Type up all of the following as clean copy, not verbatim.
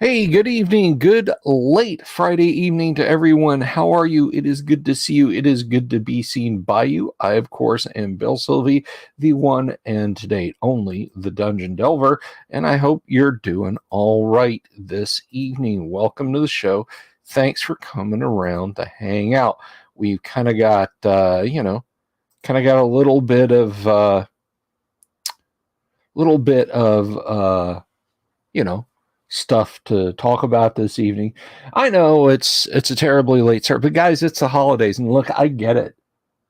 Hey, good evening, good late Friday evening to everyone. How are you? It is good to see you. It is good to be seen by you. I, of course, am Bill Sylvie, the one and to date only the Dungeon Delver, and I hope you're doing all right this evening. Welcome to the show. Thanks for coming around to hang out. We've kind of got, a little bit of you know, stuff to talk about this evening. I know it's a terribly late start, but guys, it's the holidays, and look, I get it,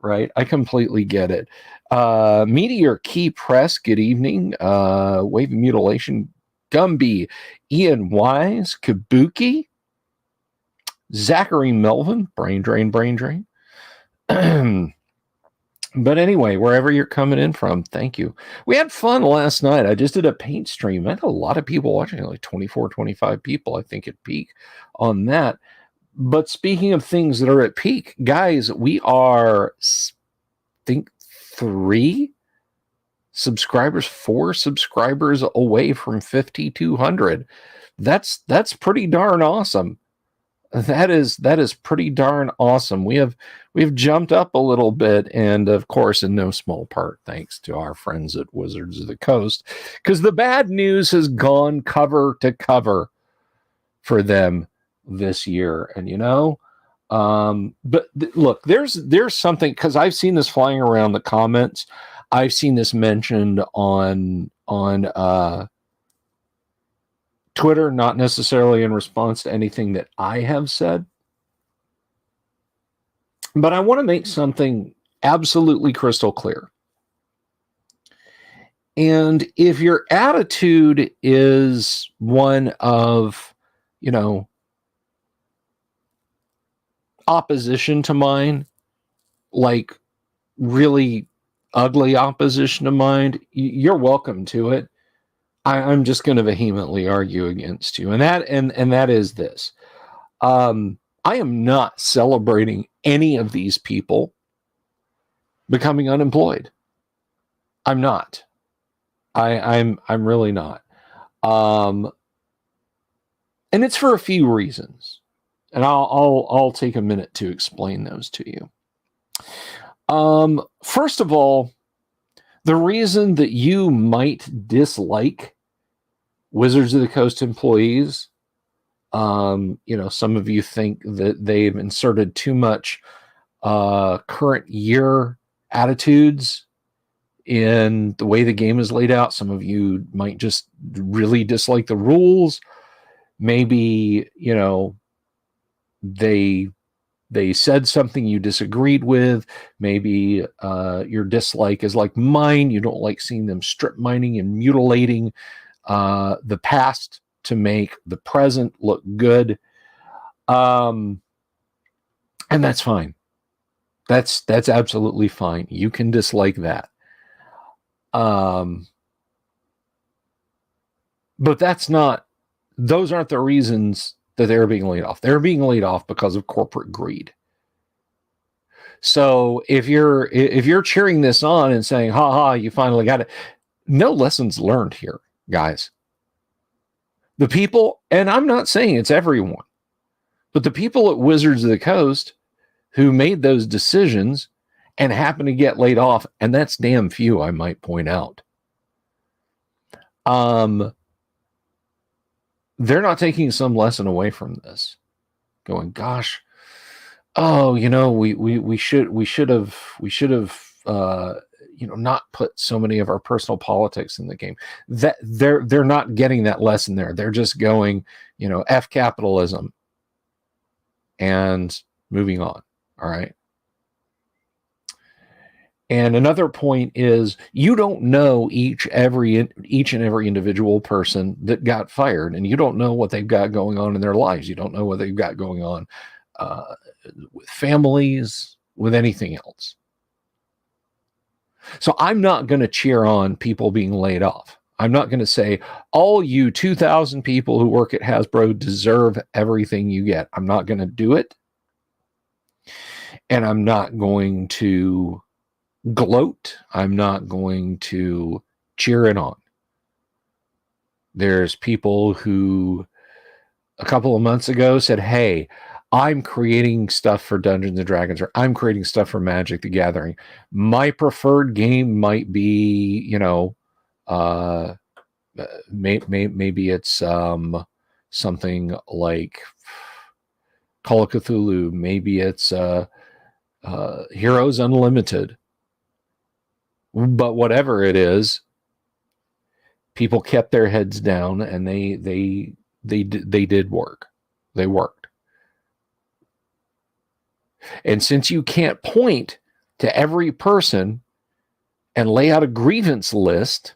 right? I completely get it. Meteor Key Press, good evening. Wave of Mutilation, Gumby, Ian Wise, Kabuki, Zachary Melvin, Brain Drain, Brain Drain. But anyway, wherever you're coming in from, thank you. We had fun last night. I just did a paint stream. I had a lot of people watching, like 24, 25 people, I think, at peak on that. But speaking of things that are at peak, guys, we are, think, four subscribers away from 5,200. That's pretty darn awesome. That is pretty darn awesome. We've jumped up a little bit, and of course, in no small part, thanks to our friends at Wizards of the Coast, because the bad news has gone cover to cover for them this year. And look, there's something, because I've seen this flying around the comments. I've seen this mentioned on Twitter, not necessarily in response to anything that I have said. But I want to make something absolutely crystal clear. And if your attitude is one of, opposition to mine, like really ugly opposition to mine, you're welcome to it. I'm just going to vehemently argue against you, and that is this. I am not celebrating any of these people becoming unemployed. I'm not. I'm really not. And it's for a few reasons, and I'll take a minute to explain those to you. First of all, the reason that you might dislike Wizards of the Coast employees, some of you think that they've inserted too much current year attitudes in the way the game is laid out. Some of you might just really dislike the rules. Maybe, they said something you disagreed with. Maybe your dislike is like mine. You don't like seeing them strip mining and mutilating the past to make the present look good. And that's fine. That's absolutely fine. You can dislike that. But those aren't the reasons that they're being laid off. They're being laid off because of corporate greed. So if you're cheering this on and saying, ha ha, you finally got it, no lessons learned here, guys. The people, and I'm not saying it's everyone, but the people at Wizards of the Coast who made those decisions and happen to get laid off, and that's damn few, I might point out. They're not taking some lesson away from this, going, gosh, oh, we should have not put so many of our personal politics in the game. That they're not getting that lesson there. They're just going, F capitalism and moving on. All right. And another point is, you don't know each and every individual person that got fired, and you don't know what they've got going on in their lives. You don't know what they've got going on with families, with anything else. So I'm not going to cheer on people being laid off. I'm not going to say, all you 2,000 people who work at Hasbro deserve everything you get. I'm not going to do it. And I'm not going to gloat. I'm not going to cheer it on. There's people who a couple of months ago said, hey, I'm creating stuff for Dungeons and Dragons, or I'm creating stuff for Magic the Gathering. My preferred game might be, maybe it's something like Call of Cthulhu. Maybe it's Heroes Unlimited. But whatever it is, people kept their heads down and they did work. They worked. And since you can't point to every person and lay out a grievance list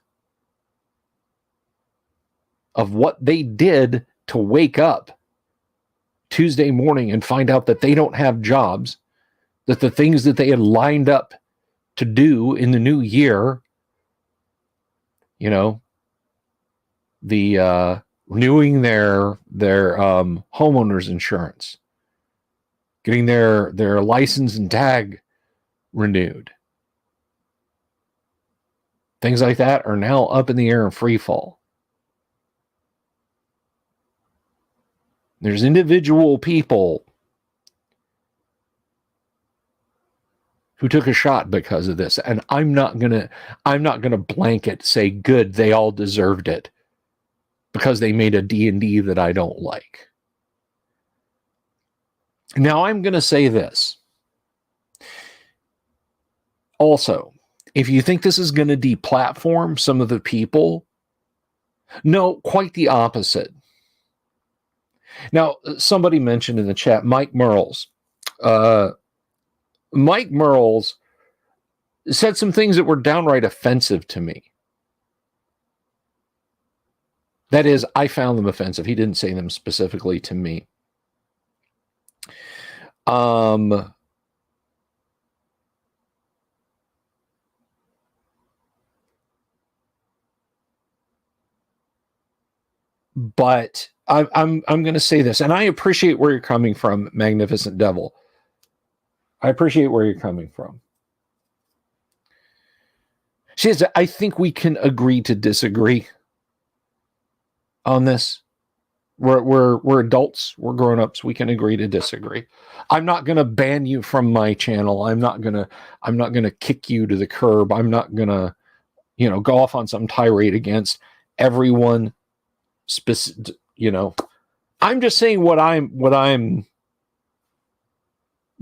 of what they did to wake up Tuesday morning and find out that they don't have jobs, that the things that they had lined up to do in the new year, the renewing their homeowners insurance, getting their license and tag renewed, things like that are now up in the air and free fall. There's individual people who took a shot because of this, and I'm not gonna blanket say good, they all deserved it because they made a D&D that I don't like. Now I'm gonna say this. Also, if you think this is gonna deplatform some of the people, no, quite the opposite. Now, somebody mentioned in the chat, Mike Merles. Mike Merles said some things that were downright offensive to me. That is, I found them offensive. He didn't say them specifically to me. But I'm going to say this, and I appreciate where you're coming from, Magnificent Devil. I appreciate where you're coming from. She says, I think we can agree to disagree on this. We're adults, we're grown-ups, we can agree to disagree. I'm not going to ban you from my channel. I'm not going to kick you to the curb. I'm not going to, go off on some tirade against everyone. I'm just saying what I'm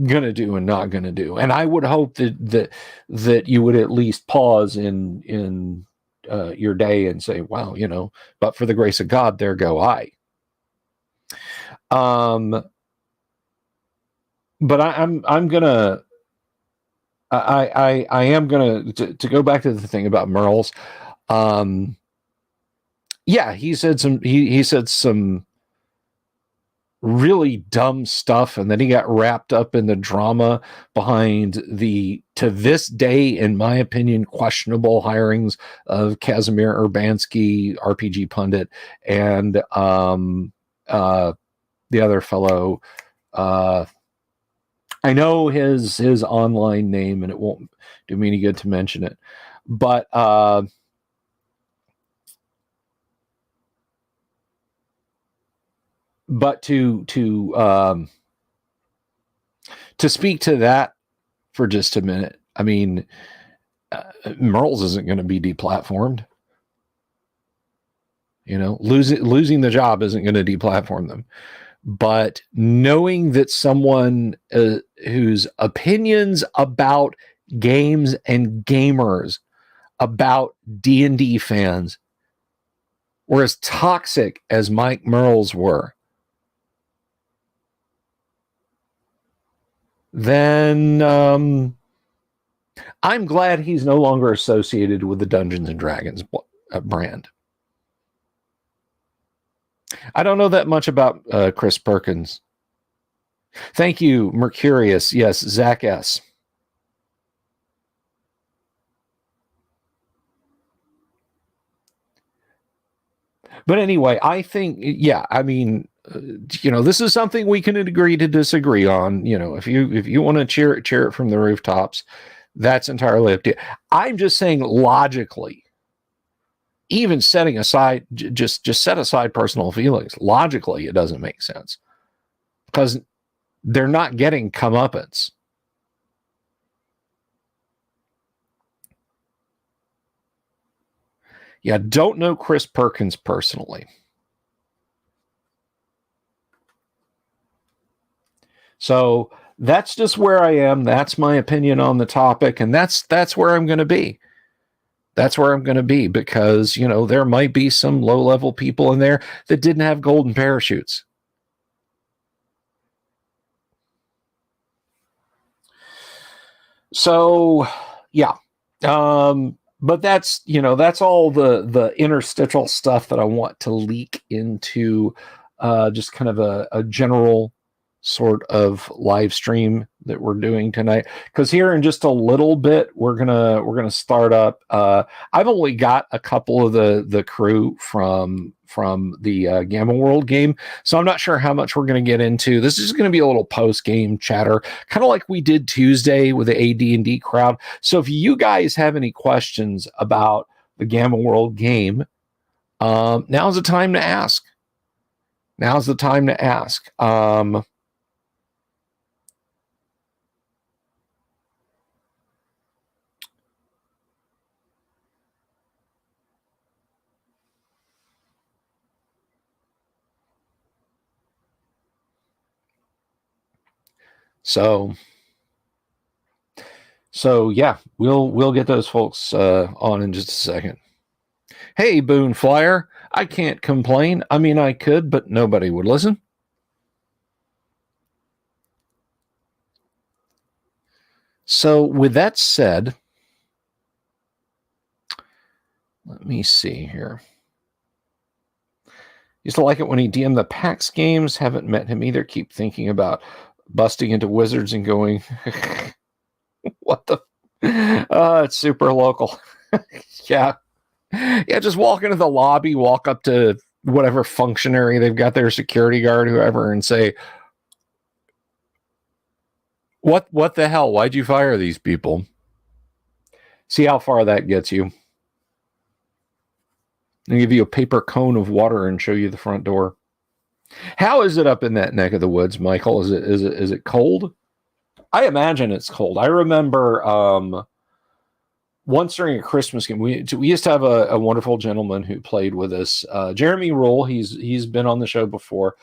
gonna do and not gonna do, and I would hope that you would at least pause in your day and say, "Wow, but for the grace of God, there go I." But I'm gonna I am gonna to go back to the thing about Merles. Yeah, he said some really dumb stuff, and then he got wrapped up in the drama behind the, to this day, in my opinion, questionable hirings of Kazimir Urbanski, RPG pundit, and the other fellow. I know his online name, and it won't do me any good to mention it, but to speak to that for just a minute, I mean, Merles isn't going to be deplatformed. Losing the job isn't going to deplatform them. But knowing that someone whose opinions about games and gamers, about D&D fans, were as toxic as Mike Merles were, then I'm glad he's no longer associated with the Dungeons and Dragons brand. I don't know that much about Chris Perkins. Thank you, Mercurius. Yes, Zach S. But anyway, I think, I mean, this is something we can agree to disagree on. If you want to cheer it from the rooftops, that's entirely up to you. I'm just saying logically, even setting aside, just set aside personal feelings. Logically, it doesn't make sense because they're not getting comeuppance. Yeah, don't know Chris Perkins personally. So that's just where I am. That's my opinion on the topic, and that's where I'm going to be. That's where I'm going to be because, you know, there might be some low-level people in there that didn't have golden parachutes. So, yeah. But that's, you know, that's all the interstitial stuff that I want to leak into just kind of a general sort of live stream that we're doing tonight, because here in just a little bit we're gonna start up. I've only got a couple of the crew from the Gamma World game, so I'm not sure how much we're gonna get into. This is gonna be a little post game chatter, kind of like we did Tuesday with the AD&D crowd. So if you guys have any questions about the Gamma World game, now's the time to ask. Now's the time to ask. So yeah, we'll get those folks on in just a second. Hey, Boone Flyer, I can't complain. I mean, I could, but nobody would listen. So with that said, let me see here. Used to like it when he DM'd the PAX games. Haven't met him either. Keep thinking about busting into Wizards and going, what the? It's super local. Yeah. Yeah, just walk into the lobby, walk up to whatever functionary they've got there, security guard, whoever, and say, what the hell? Why'd you fire these people? See how far that gets you. And give you a paper cone of water and show you the front door. How is it up in that neck of the woods, Michael? Is it cold? I imagine it's cold. I remember once during a Christmas game, we used to have a wonderful gentleman who played with us, Jeremy Roll. He's been on the show before.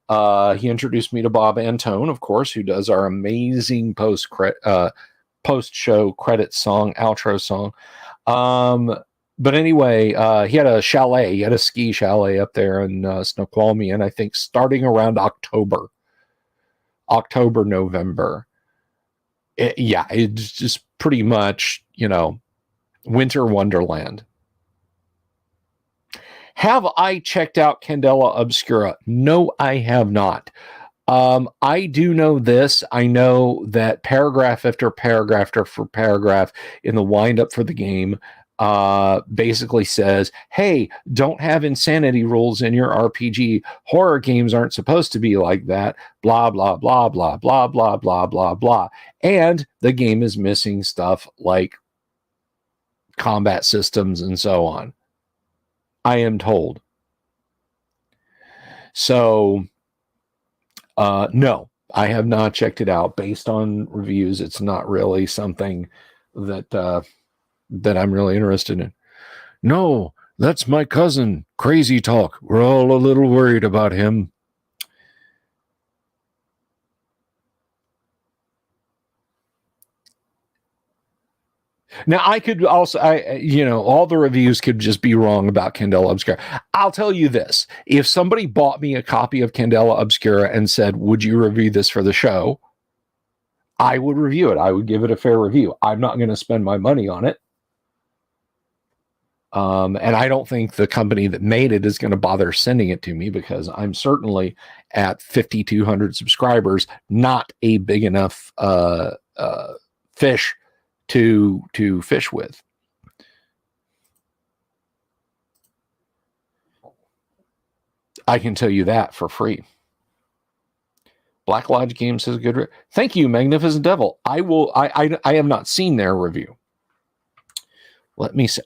He introduced me to Bob Antone, of course, who does our amazing post-show credit song, outro song. But anyway, he had a chalet. He had a ski chalet up there in Snoqualmie, and I think starting around October, November. It's just pretty much, you know, winter wonderland. Have I checked out Candela Obscura? No, I have not. I do know this. I know that paragraph after paragraph after paragraph in the wind-up for the game basically says, hey, don't have insanity rules in your RPG. Horror games aren't supposed to be like that. Blah, blah, blah, blah, blah, blah, blah, blah, blah. And the game is missing stuff like combat systems and so on, I am told. So, no, I have not checked it out. Based on reviews, it's not really something that I'm really interested in. No, that's my cousin. Crazy talk. We're all a little worried about him. Now, I could also, all the reviews could just be wrong about Candela Obscura. I'll tell you this. If somebody bought me a copy of Candela Obscura and said, would you review this for the show? I would review it. I would give it a fair review. I'm not going to spend my money on it. And I don't think the company that made it is going to bother sending it to me, because I'm certainly at 5,200 subscribers, not a big enough fish to fish with. I can tell you that for free. Black Lodge Games has a good thank you, Magnificent Devil. I have not seen their review. Let me see.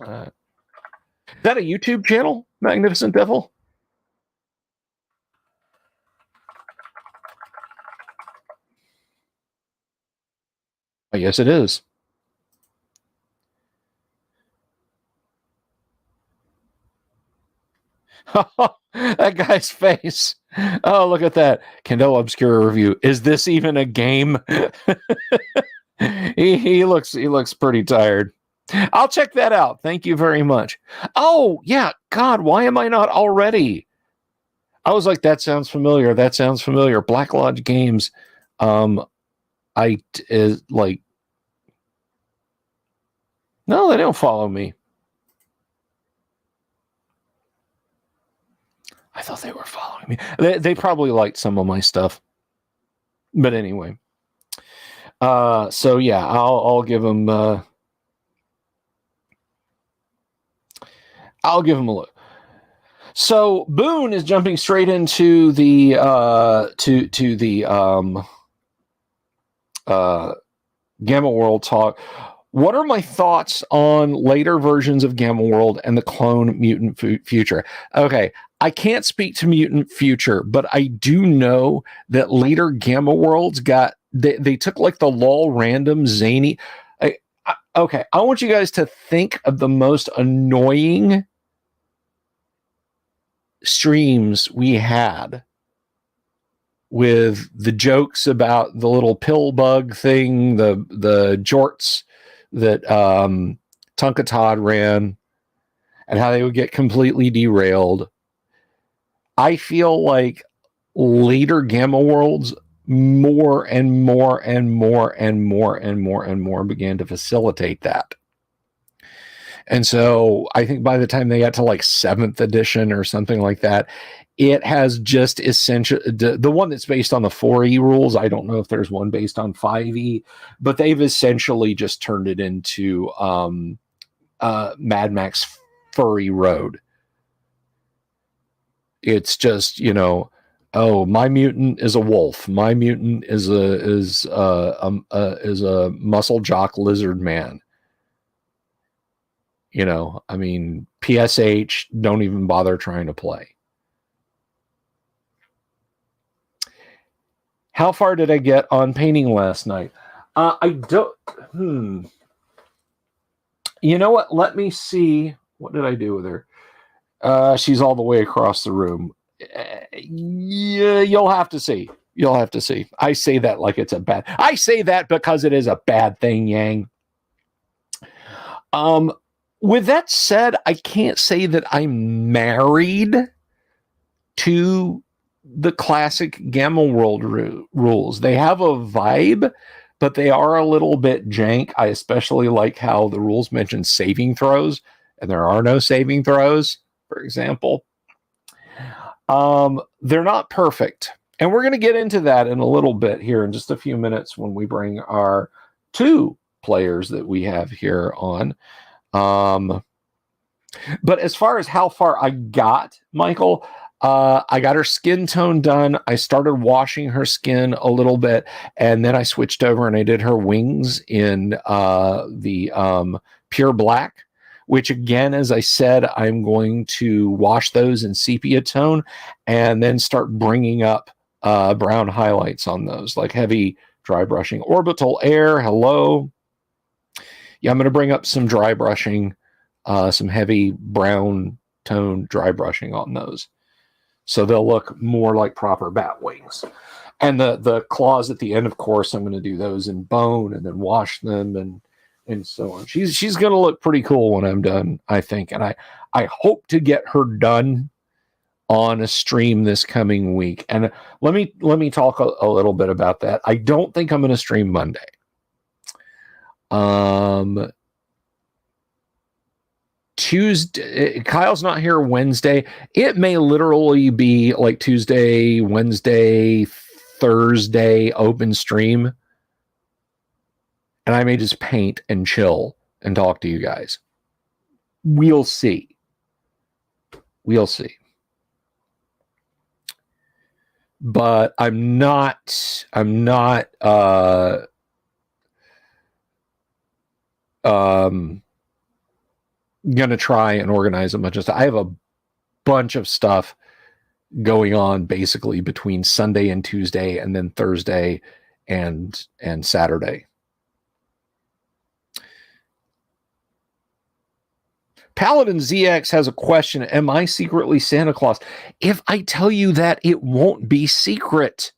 Is that a YouTube channel, Magnificent Devil? I guess it is. That guy's face. Oh, look at that. Kendall Obscure Review. Is this even a game? he looks pretty tired. I'll check that out. Thank you very much. Oh, yeah. God, why am I not already? I was like, that sounds familiar. That sounds familiar. Black Lodge Games. Is like, no, they don't follow me. I thought they were following me. They probably liked some of my stuff. But anyway. So yeah, I'll give them I'll give them a look. So Boone is jumping straight into the to the Gamma World talk. What are my thoughts on later versions of Gamma World and the Clone Mutant Future? Okay, I can't speak to Mutant Future, but I do know that later Gamma Worlds got they took like the lol random zany. Okay, I want you guys to think of the most annoying streams we had with the jokes about the little pill bug thing, the jorts that Tonka Todd ran, and how they would get completely derailed. I feel like later Gamma Worlds more and more and more and more and more and more began to facilitate that. And so I think by the time they got to like 7th edition or something like that, it has just essential the one that's based on the 4E rules. I don't know if there's one based on 5E, but they've essentially just turned it into Mad Max Furry Road. It's just, you know, oh, my mutant is a wolf. My mutant is a muscle jock lizard man. You know, I mean, PSH, don't even bother trying to play. How far did I get on painting last night? I don't. You know what? Let me see. What did I do with her? She's all the way across the room. Yeah, you'll have to see. You'll have to see. I say that like it's a bad. I say that because it is a bad thing, Yang. With that said, I can't say that I'm married to the classic Gamma World rules. They have a vibe, but they are a little bit jank. I especially like how the rules mention saving throws, and there are no saving throws, for example. They're not perfect. And we're going to get into that in a little bit here in just a few minutes when we bring our 2 players that we have here on. But as far as how far I got, Michael, I got her skin tone done. I started washing her skin a little bit, and then I switched over and I did her wings in the pure black, which again, as I said, I'm going to wash those in sepia tone and then start bringing up brown highlights on those, like heavy dry brushing. Orbital Air, hello. Yeah, I'm going to bring up some dry brushing, some heavy brown tone dry brushing on those. So they'll look more like proper bat wings. And the claws at the end, of course, I'm going to do those in bone and then wash them and so on. She's going to look pretty cool when I'm done, I think. And I hope to get her done on a stream this coming week. And let me talk a little bit about that. I don't think I'm going to stream Monday. Tuesday, Kyle's not here Wednesday. It may literally be like Tuesday, Wednesday, Thursday open stream. And I may just paint and chill and talk to you guys. We'll see. We'll see. But I'm not going to try and organize a bunch of stuff. I have a bunch of stuff going on basically between Sunday and Tuesday, and then Thursday and Saturday. Paladin ZX has a question. Am I secretly Santa Claus? If I tell you that, it won't be secret.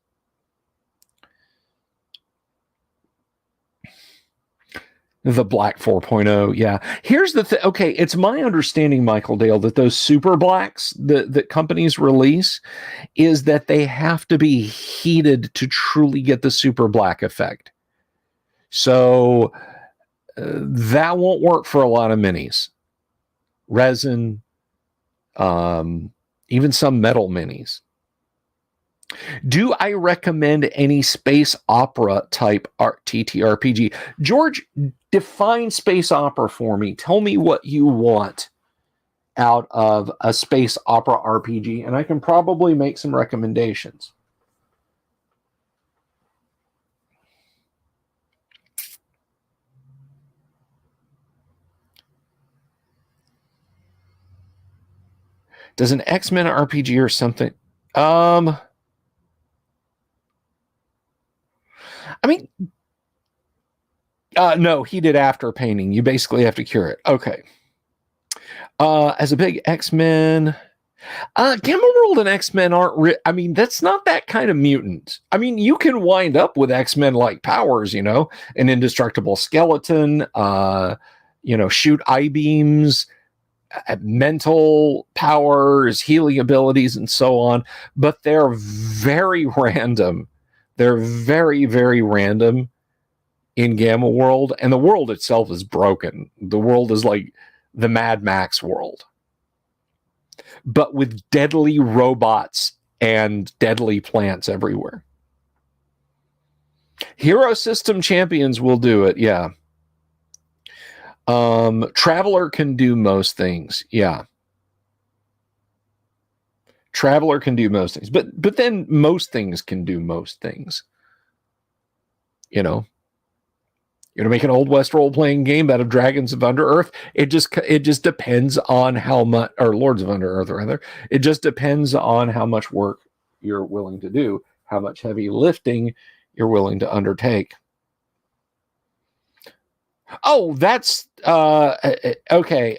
The Black 4.0, yeah. Here's the thing. Okay, it's my understanding, Michael Dale, that those super blacks that companies release is that they have to be heated to truly get the super black effect. So that won't work for a lot of minis. Resin, even some metal minis. Do I recommend any space opera type TTRPG? George, define space opera for me. Tell me what you want out of a space opera RPG, and I can probably make some recommendations. Does an X-Men RPG or something? I mean, no, heated after painting. You basically have to cure it. Okay. As a big X-Men, Gamma World and X-Men aren't. I mean, that's not that kind of mutant. I mean, you can wind up with X-Men like powers, you know, an indestructible skeleton, shoot I-beams, mental powers, healing abilities, and so on. But they're very random. They're very, very random in Gamma World, and the world itself is broken. The world is like the Mad Max world, but with deadly robots and deadly plants everywhere. Hero System Champions will do it, yeah. Traveler can do most things, yeah. Traveler can do most things, but then most things can do most things. You know, you're gonna make an Old West role-playing game out of Dragons of Under-Earth. It just depends on how much, or Lords of Under-Earth rather. It just depends on how much work you're willing to do, how much heavy lifting you're willing to undertake. Oh, that's okay.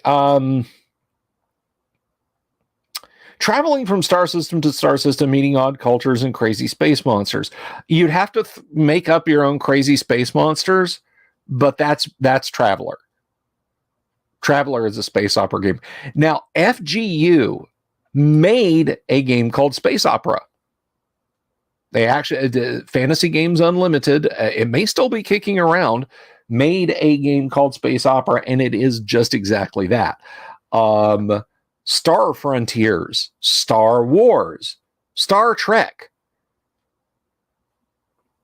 Traveling from star system to star system, meeting odd cultures and crazy space monsters. You'd have to make up your own crazy space monsters, but that's Traveler. Traveler is a space opera game. Now, FGU made a game called Space Opera. They actually, Fantasy Games Unlimited, it may still be kicking around, made a game called Space Opera, and it is just exactly that. Star Frontiers, Star Wars, Star Trek.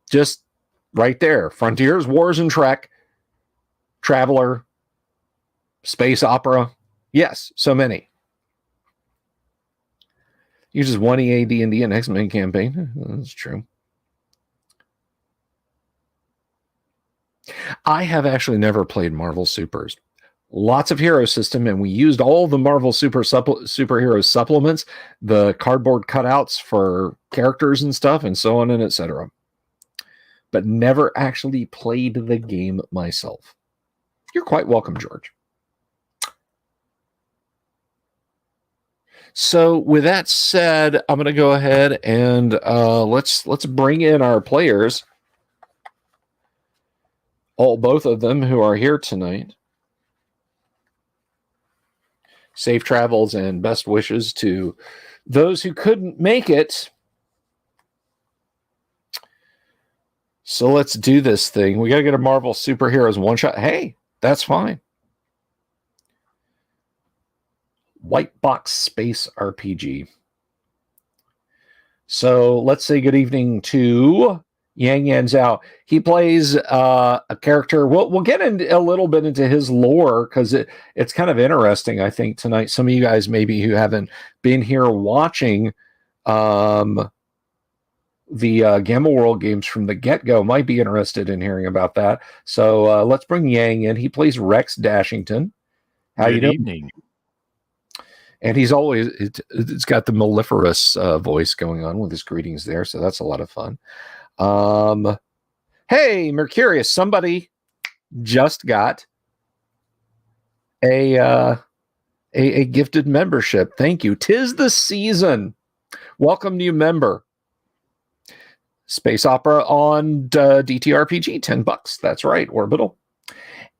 Just right there. Frontiers, Wars, and Trek. Traveler, Space Opera. Yes, so many. Uses one EA, D&D, and X-Men campaign. That's true. I have actually never played Marvel Supers. Lots of Hero System, and we used all the Marvel superhero supplements, the cardboard cutouts for characters and stuff, and so on and etc. But never actually played the game myself. You're quite welcome, George. So with that said, I'm going to go ahead and let's bring in our players. Both of them who are here tonight. Safe travels and best wishes to those who couldn't make it. So let's do this thing. We got to get a Marvel Superheroes one shot. Hey, that's fine. White Box Space RPG. So let's say good evening to Yang Yan Zhao. He plays a character. We'll get a little bit into his lore because it's kind of interesting, I think, tonight. Some of you guys maybe who haven't been here watching the Gamma World games from the get-go might be interested in hearing about that. So let's bring Yang in. He plays Rex Dashington. How you doing? Evening. And he's always it's got the mellifluous voice going on with his greetings there, so that's a lot of fun. Hey, Mercurius, somebody just got a gifted membership. Thank you. 'Tis the season. Welcome, new member. Space Opera on DTRPG, $10. That's right, Orbital.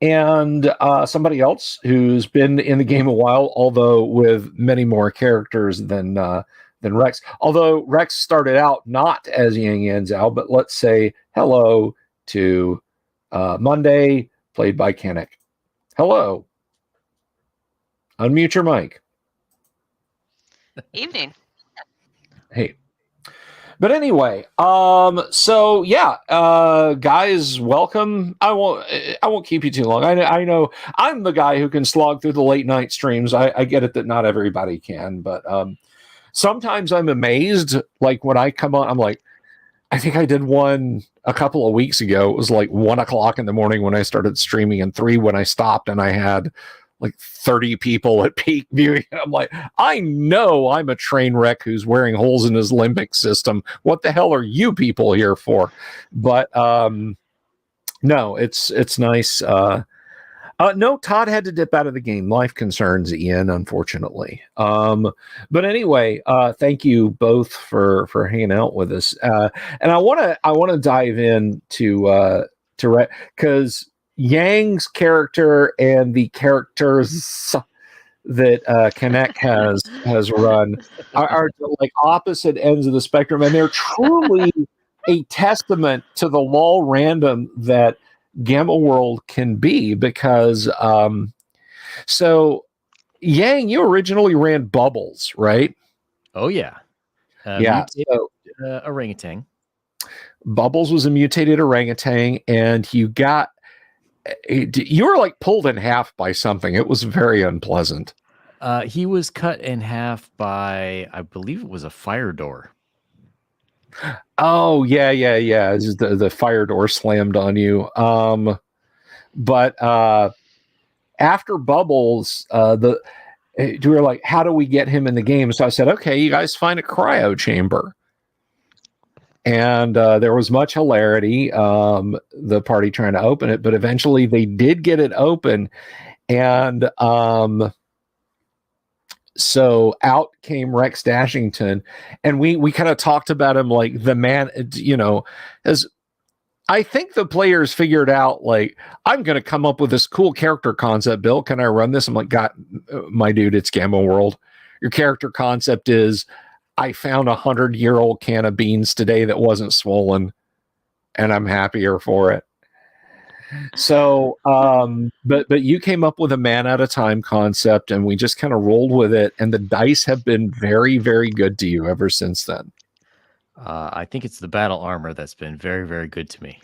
And somebody else who's been in the game a while, although with many more characters than Rex. Although Rex started out not as Yang Yan Zhao, but let's say hello to Monday, played by Kanek. Hello. Unmute your mic. Evening. Hey. But anyway, so yeah, guys, welcome. I won't keep you too long. I know I'm the guy who can slog through the late night streams. I get it that not everybody can, but sometimes I'm amazed. Like when I come on, I'm like, I think I did one a couple of weeks ago. It was like 1 o'clock in the morning when I started streaming, and 3 when I stopped, and I had like 30 people at peak viewing. I'm like, I know I'm a train wreck who's wearing holes in his limbic system. What the hell are you people here for? But no, it's nice. No, Todd had to dip out of the game. Life concerns, Ian, unfortunately. But anyway, thank you both for hanging out with us. And I want to dive in to because Yang's character and the characters that Kanek has run are like opposite ends of the spectrum, and they're truly a testament to the LOL random that Gamma World can be. Because so Yang, you originally ran Bubbles, right? Oh yeah, yeah. So, orangutan. Bubbles was a mutated orangutan, and you were like pulled in half by something. It was very unpleasant. He was cut in half by, I believe it was a fire door. Oh yeah. The fire door slammed on you. But after Bubbles, we were like, how do we get him in the game? So I said, okay, you guys find a cryo chamber. And there was much hilarity, the party trying to open it, but eventually they did get it open. And so out came Rex Dashington, and we kind of talked about him like the man, as I think the players figured out, like, I'm going to come up with this cool character concept. Bill, can I run this? I'm like, God, my dude, it's Gamma World. Your character concept is, I found 100-year-old can of beans today that wasn't swollen, and I'm happier for it. So, but you came up with a man at a time concept, and we just kind of rolled with it. And the dice have been very, very good to you ever since then. I think it's the battle armor that's been very, very good to me.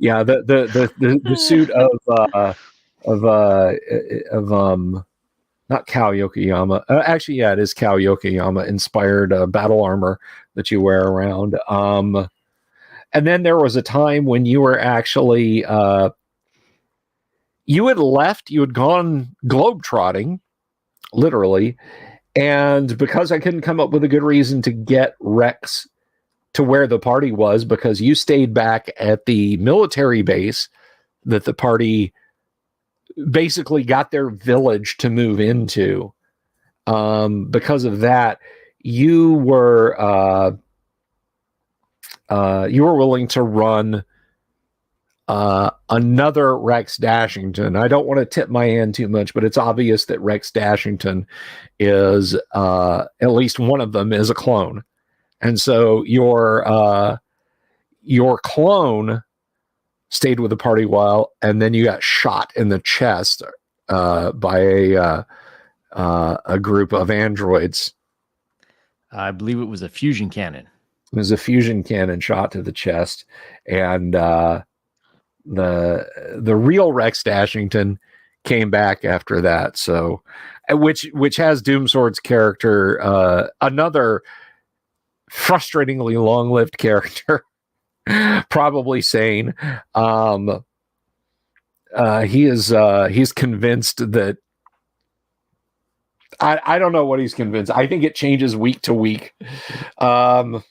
Yeah, the suit of not Kao Yokoyama. Actually, yeah, it is Kao Yokoyama inspired battle armor that you wear around. And then there was a time when you were actually you had gone globetrotting, literally, and because I couldn't come up with a good reason to get Rex to where the party was, because you stayed back at the military base that the party basically got their village to move into. Because of that, you were willing to run another Rex Dashington. I don't want to tip my hand too much, but it's obvious that Rex Dashington is at least one of them is a clone, and so your clone stayed with the party while, and then you got shot in the chest by a group of androids. I believe it was a fusion cannon. It was a fusion cannon shot to the chest, and the real Rex Dashington came back after that. So, which has Doomsword's character, another frustratingly long-lived character. Probably sane. He's convinced that I don't know what he's convinced. I think it changes week to week. But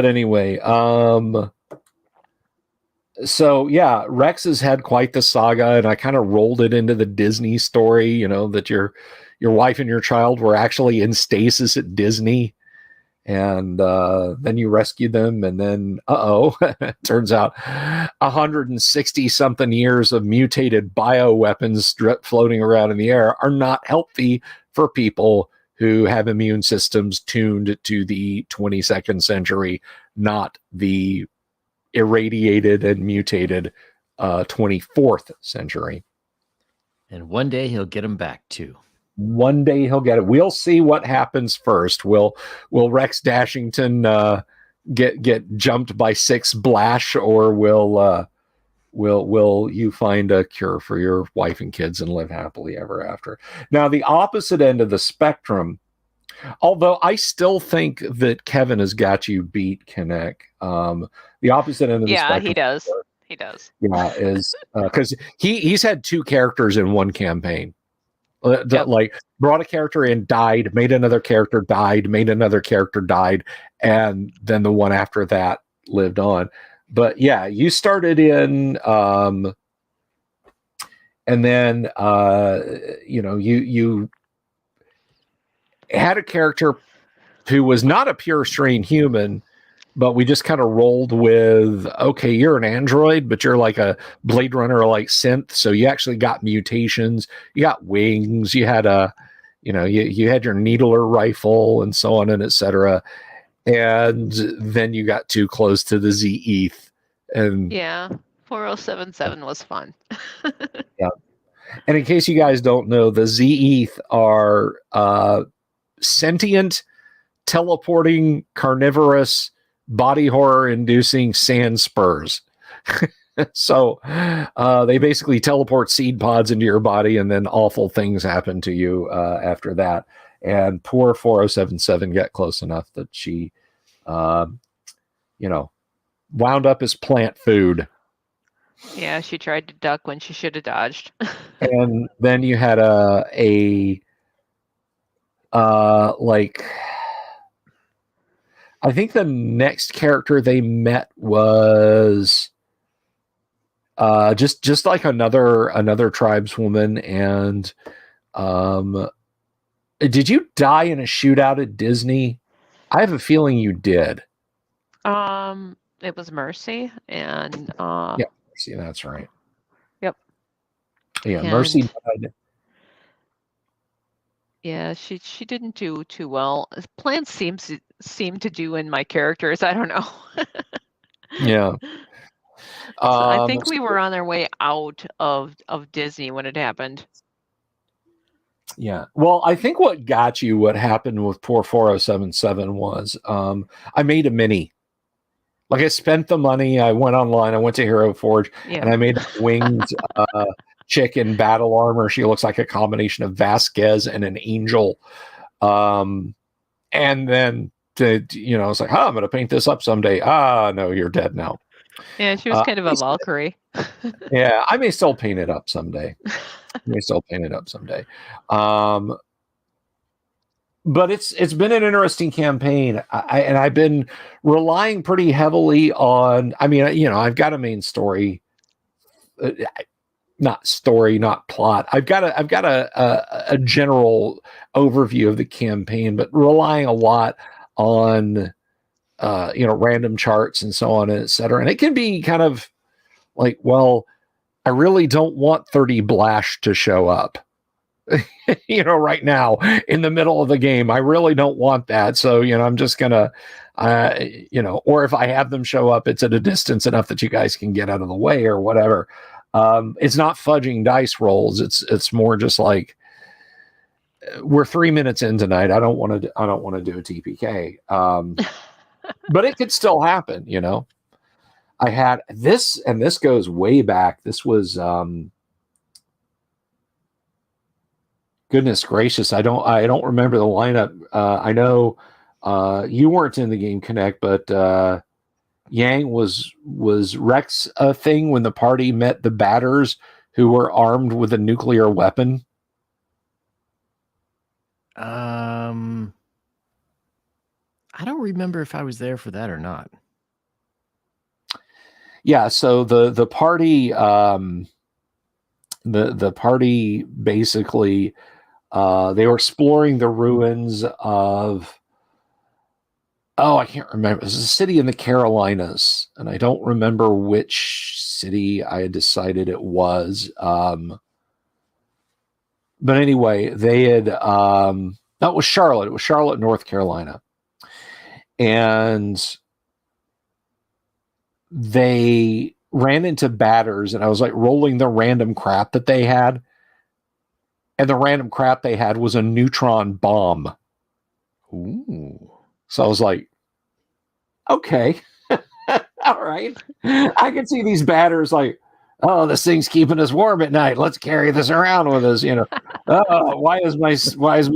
anyway, so yeah, Rex has had quite the saga, and I kind of rolled it into the Disney story, you know, that your wife and your child were actually in stasis at Disney, and then you rescued them, and then it turns out 160 something years of mutated bioweapons floating around in the air are not healthy for people who have immune systems tuned to the 22nd century, not the irradiated and mutated 24th century. And one day he'll get him back too. One day he'll get it. We'll see what happens first. Will Rex Dashington get jumped by 6 Blash, or will you find a cure for your wife and kids and live happily ever after? Now, the opposite end of the spectrum, although I still think that Kevin has got you beat, Kinnick. The opposite end of the spectrum. Yeah, he does. He does. Yeah, is because he's had 2 characters in one campaign. Yep. Like, brought a character in, died, made another character, died, made another character, died, and then the one after that lived on. But yeah, you started in, and then you had a character who was not a pure strain human, but we just kind of rolled with, okay, you're an android, but you're like a Blade Runner like synth, so you actually got mutations, you got wings, you had you had your needler rifle and so on and etc. And then you got too close to the Zeeth, and yeah, 4077 was fun. Yeah. And in case you guys don't know, the Zeeth are sentient, teleporting, carnivorous, body horror inducing sand spurs. So they basically teleport seed pods into your body, and then awful things happen to you after that. And poor 4077 got close enough that she wound up as plant food. Yeah, she tried to duck when she should have dodged. And then you had I think the next character they met was just like another tribeswoman. And did you die in a shootout at Disney? I have a feeling you did. It was Mercy, and yeah, Mercy, that's right. Yep. Yeah, and Mercy died. Yeah, she didn't do too well. Plants seem to do in my characters. I don't know. Yeah. So I think we were on our way out of Disney when it happened. Yeah. Well, I think what happened with poor 4077 was I made a mini. Like, I spent the money, I went online, I went to Hero Forge, and I made a winged chick in battle armor. She looks like a combination of Vasquez and an angel. And then I was like, I'm going to paint this up someday. No, you're dead now. Yeah, she was kind of a Valkyrie. Yeah, I may still paint it up someday. But it's been an interesting campaign, and I've been relying pretty heavily on. I mean, I've got a main story, not plot. I've got a general overview of the campaign, but relying a lot on random charts and so on and et cetera. And it can be kind of like, well, I really don't want 30 Blash to show up. Right now in the middle of the game. I really don't want that. So, I'm just gonna, or if I have them show up, it's at a distance enough that you guys can get out of the way or whatever. It's not fudging dice rolls. It's more just like, we're 3 minutes in tonight. I don't want to do a TPK. But it could still happen, I had this, and this goes way back. This was, goodness gracious, I don't remember the lineup. I know you weren't in the game, Connect, but Yang was Rex a thing when the party met the batters who were armed with a nuclear weapon? I don't remember if I was there for that or not. Yeah, so the party the party basically they were exploring the ruins of, oh, I can't remember. It was a city in the Carolinas, and I don't remember which city I had decided it was. But anyway, they had that was Charlotte. It was Charlotte, North Carolina, and they ran into batters, and I was like rolling the random crap that they had, and the random crap they had was a neutron bomb. Ooh. So I was like, okay, all right. I can see these batters like, oh, this thing's keeping us warm at night. Let's carry this around with us. Oh, why is my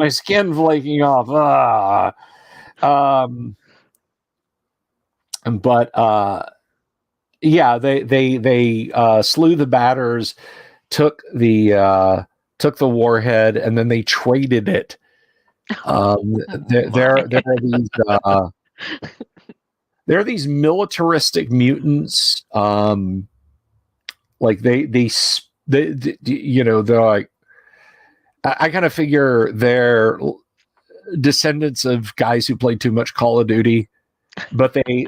skin flaking off? But yeah, they slew the batters, took the warhead, and then they traded it. There are these militaristic mutants. Like they're like, I kind of figure they're descendants of guys who played too much Call of Duty, but they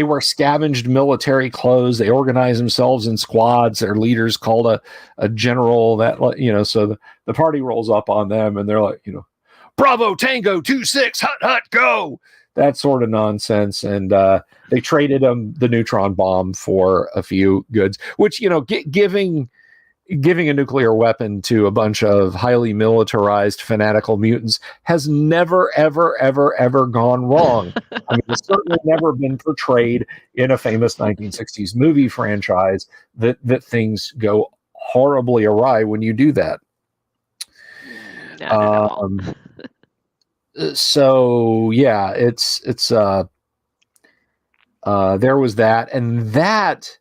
wear scavenged military clothes. They organize themselves in squads. Their leader's called a general. So the party rolls up on them, and they're like, Bravo Tango 26, hut hut go. That sort of nonsense. And they traded them the neutron bomb for a few goods, which, giving a nuclear weapon to a bunch of highly militarized fanatical mutants has never, ever, ever, ever gone wrong. I mean, it's certainly never been portrayed in a famous 1960s movie franchise that things go horribly awry when you do that. So yeah, it's there was that, and that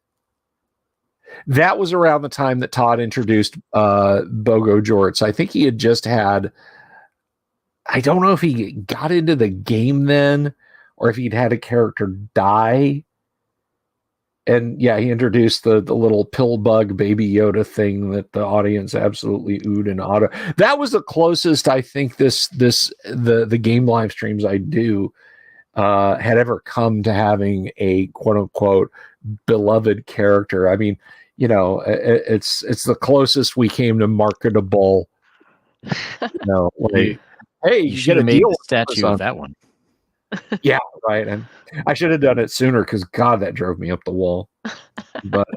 was around the time that Todd introduced Bogo Jorts. I think he had just had, I don't know if he got into the game then or if he'd had a character die. And yeah, he introduced the little pill bug baby Yoda thing that the audience absolutely oohed and awed. That was the closest I think the game live streams I do had ever come to having a quote unquote beloved character. I mean, it's the closest we came to marketable. Hey, you get a made the statue of that one. Yeah, right. And I should have done it sooner because God, that drove me up the wall. But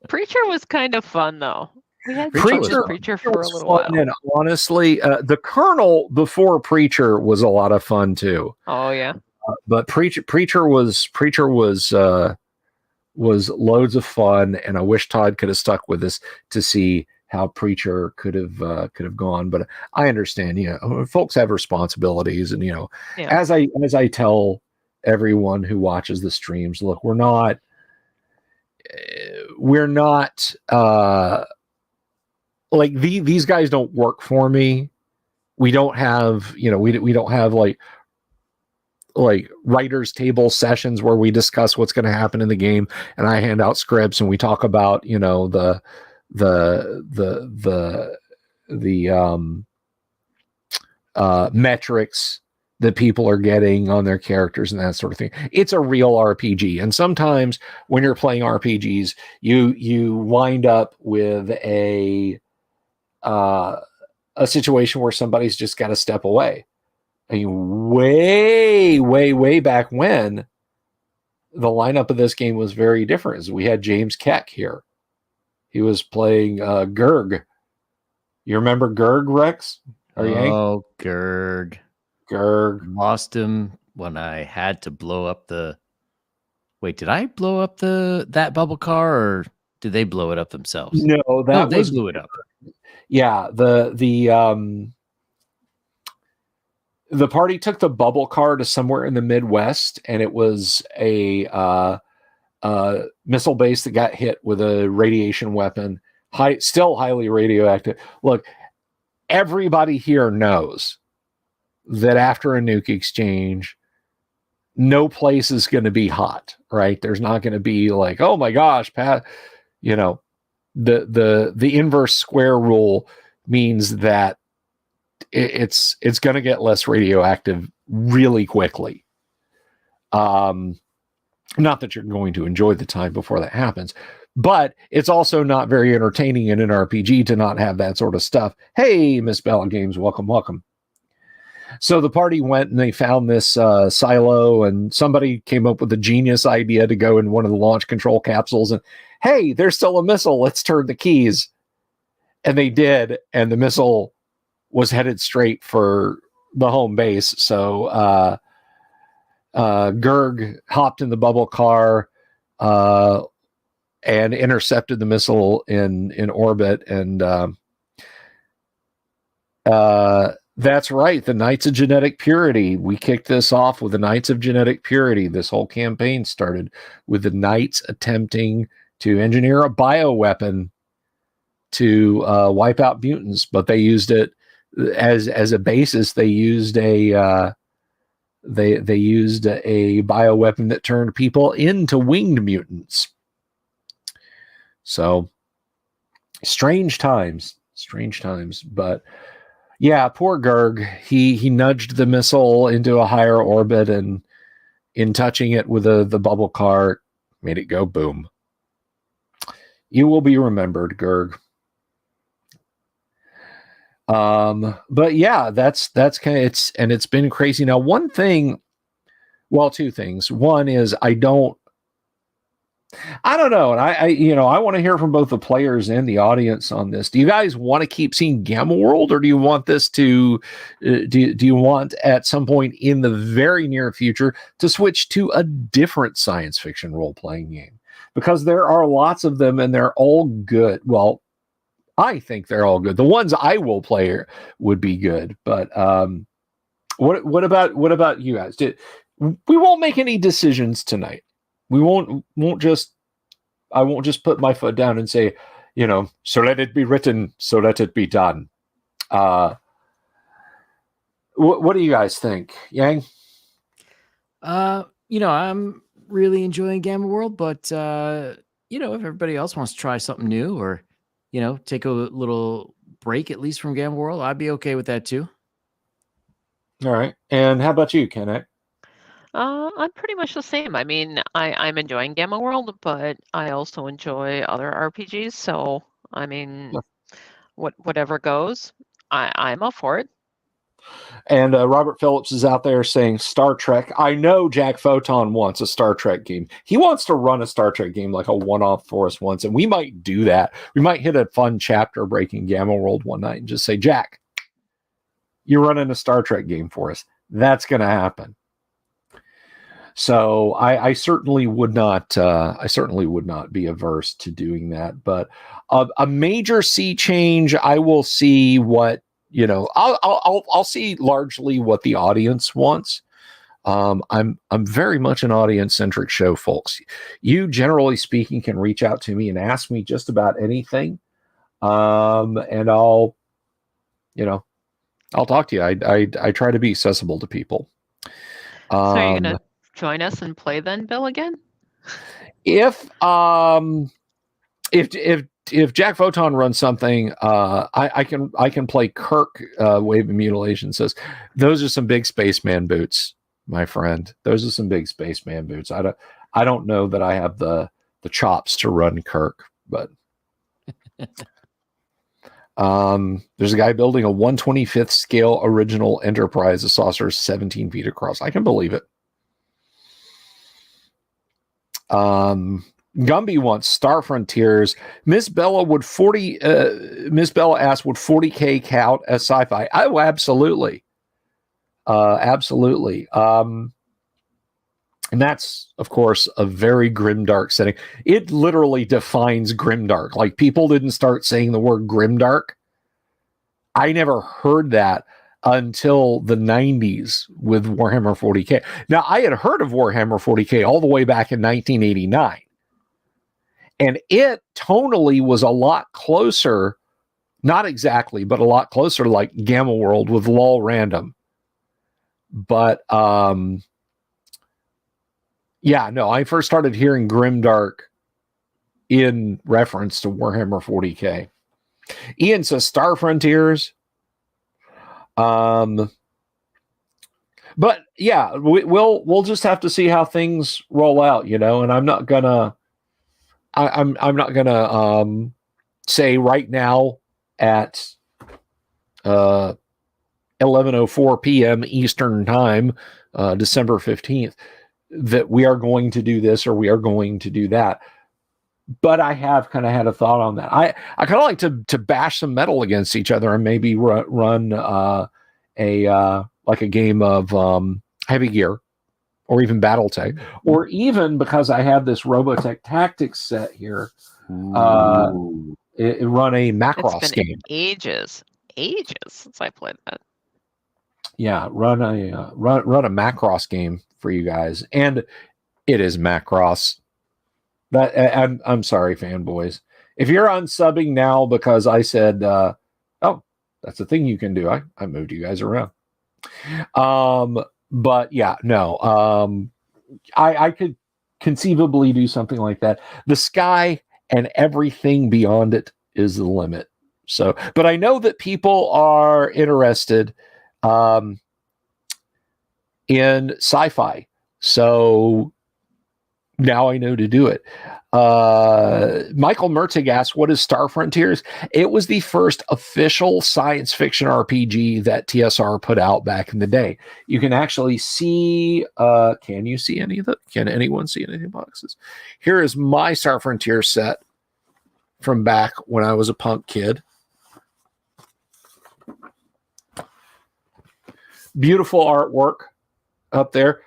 Preacher was kind of fun, though. We had Preacher for a little while. And honestly, the Colonel before Preacher was a lot of fun too. Oh yeah. But Preacher was loads of fun, and I wish Todd could have stuck with us to see how Preacher could have gone. But I understand, folks have responsibilities, and as I tell everyone who watches the streams, look, we're not like these guys don't work for me. We don't have we don't have like writers table sessions where we discuss what's going to happen in the game, and I hand out scripts and we talk about the metrics that people are getting on their characters and that sort of thing. It's a real RPG, and sometimes when you're playing RPGs, you wind up with a situation where somebody's just got to step away. I mean, way back when, the lineup of this game was very different. We had James Keck here. He was playing Gerg. You remember Gerg, Rex? Oh, Gerg. Lost him when I had to blow up the... Wait, did I blow up that bubble car, or did they blow it up themselves? No, they blew it up. Yeah, the party took the bubble car to somewhere in the Midwest, and it was a missile base that got hit with a radiation weapon, still highly radioactive. Look, everybody here knows that after a nuke exchange, no place is going to be hot, right? There's not going to be like, oh my gosh, Pat, you know, the inverse square rule means that it's going to get less radioactive really quickly. Not that you're going to enjoy the time before that happens, but it's also not very entertaining in an RPG to not have that sort of stuff. Hey, Miss Bella Games, welcome. So the party went and they found this silo, and somebody came up with a genius idea to go in one of the launch control capsules and, hey, there's still a missile. Let's turn the keys. And they did, and the missile was headed straight for the home base. So Gerg hopped in the bubble car and intercepted the missile in orbit. And that's right, the Knights of Genetic Purity. We kicked this off with the Knights of Genetic Purity. This whole campaign started with the Knights attempting to engineer a bioweapon to wipe out mutants, but they used it as a basis. They used a they used a bioweapon that turned people into winged mutants. So strange times. But yeah, poor Gerg. He nudged the missile into a higher orbit, and in touching it with the bubble car, made it go boom. You will be remembered, Gerg. But yeah, that's kind of it's been crazy. Now, two things. One is I don't know, and I want to hear from both the players and the audience on this. Do you guys want to keep seeing Gamma World, or do you want this to do you want at some point in the very near future to switch to a different science fiction role-playing game? Because there are lots of them and they're all good. Well, I think they're all good. The ones I will play would be good, but what about you guys? We won't make any decisions tonight. We won't just. I won't just put my foot down and say, so let it be written, so let it be done. What do you guys think, Yang? I'm really enjoying Gamma World, but if everybody else wants to try something new, or take a little break at least from Gamma World, I'd be okay with that too. All right. And how about you, Kenneth? I'm pretty much the same. I mean, I'm enjoying Gamma World, but I also enjoy other RPGs. So, I mean, whatever goes, I'm up for it. And Robert Phillips is out there saying Star Trek. I know Jack Photon wants a Star Trek game. He wants to run a Star Trek game like a one-off for us once, and we might do that. We might hit a fun chapter breaking Gamma World one night and just say, Jack, you're running a Star Trek game for us. That's going to happen. So I certainly would not. I certainly would not be averse to doing that. But a major sea change, I will see what I'll see largely what the audience wants. I'm very much an audience-centric show, folks. You, generally speaking, can reach out to me and ask me just about anything, and I'll talk to you. I try to be accessible to people. So you're gonna join us and play then, Bill, again? If Jack Photon runs something, I can play Kirk. Wave of Mutilation says those are some big spaceman boots, my friend. Those are some big spaceman boots. I don't know that I have the chops to run Kirk, but there's a guy building a 1/25th scale original Enterprise. The saucer is 17 feet across. I can believe it. Gumby wants Star Frontiers. Miss Bella asked, would 40K count as sci-fi? Oh, absolutely. Absolutely. And that's, of course, a very grimdark setting. It literally defines grimdark. Like, people didn't start saying the word grimdark. I never heard that until the 90s with Warhammer 40K. Now, I had heard of Warhammer 40K all the way back in 1989. And it tonally was a lot closer Not exactly, but a lot closer to like Gamma World with lol random. But yeah, no, I first started hearing Grimdark in reference to Warhammer 40K. Ian says Star Frontiers. But yeah, we'll just have to see how things roll out, and I'm not gonna say right now at 11:04 p.m. Eastern time, December 15th, that we are going to do this or we are going to do that. But I have kind of had a thought on that. I kind of like to bash some metal against each other and maybe run a game of Heavy Gear or even Battletech, or even because I have this Robotech Tactics set here, run a Macross game. Ages since I played that. Yeah, run a Macross game for you guys, and it is Macross. I'm sorry, fanboys. If you're unsubbing now because I said, oh, that's a thing you can do. I moved you guys around. But yeah, no. I could conceivably do something like that. The sky and everything beyond it is the limit. So, but I know that people are interested in sci-fi. So now I know to do it. Michael Mertig asks, what is Star Frontiers? It was the first official science fiction RPG that TSR put out back in the day. You can actually see, can you see any of it? Can anyone see any of the boxes? Here is my Star Frontier set from back when I was a punk kid. Beautiful artwork up there.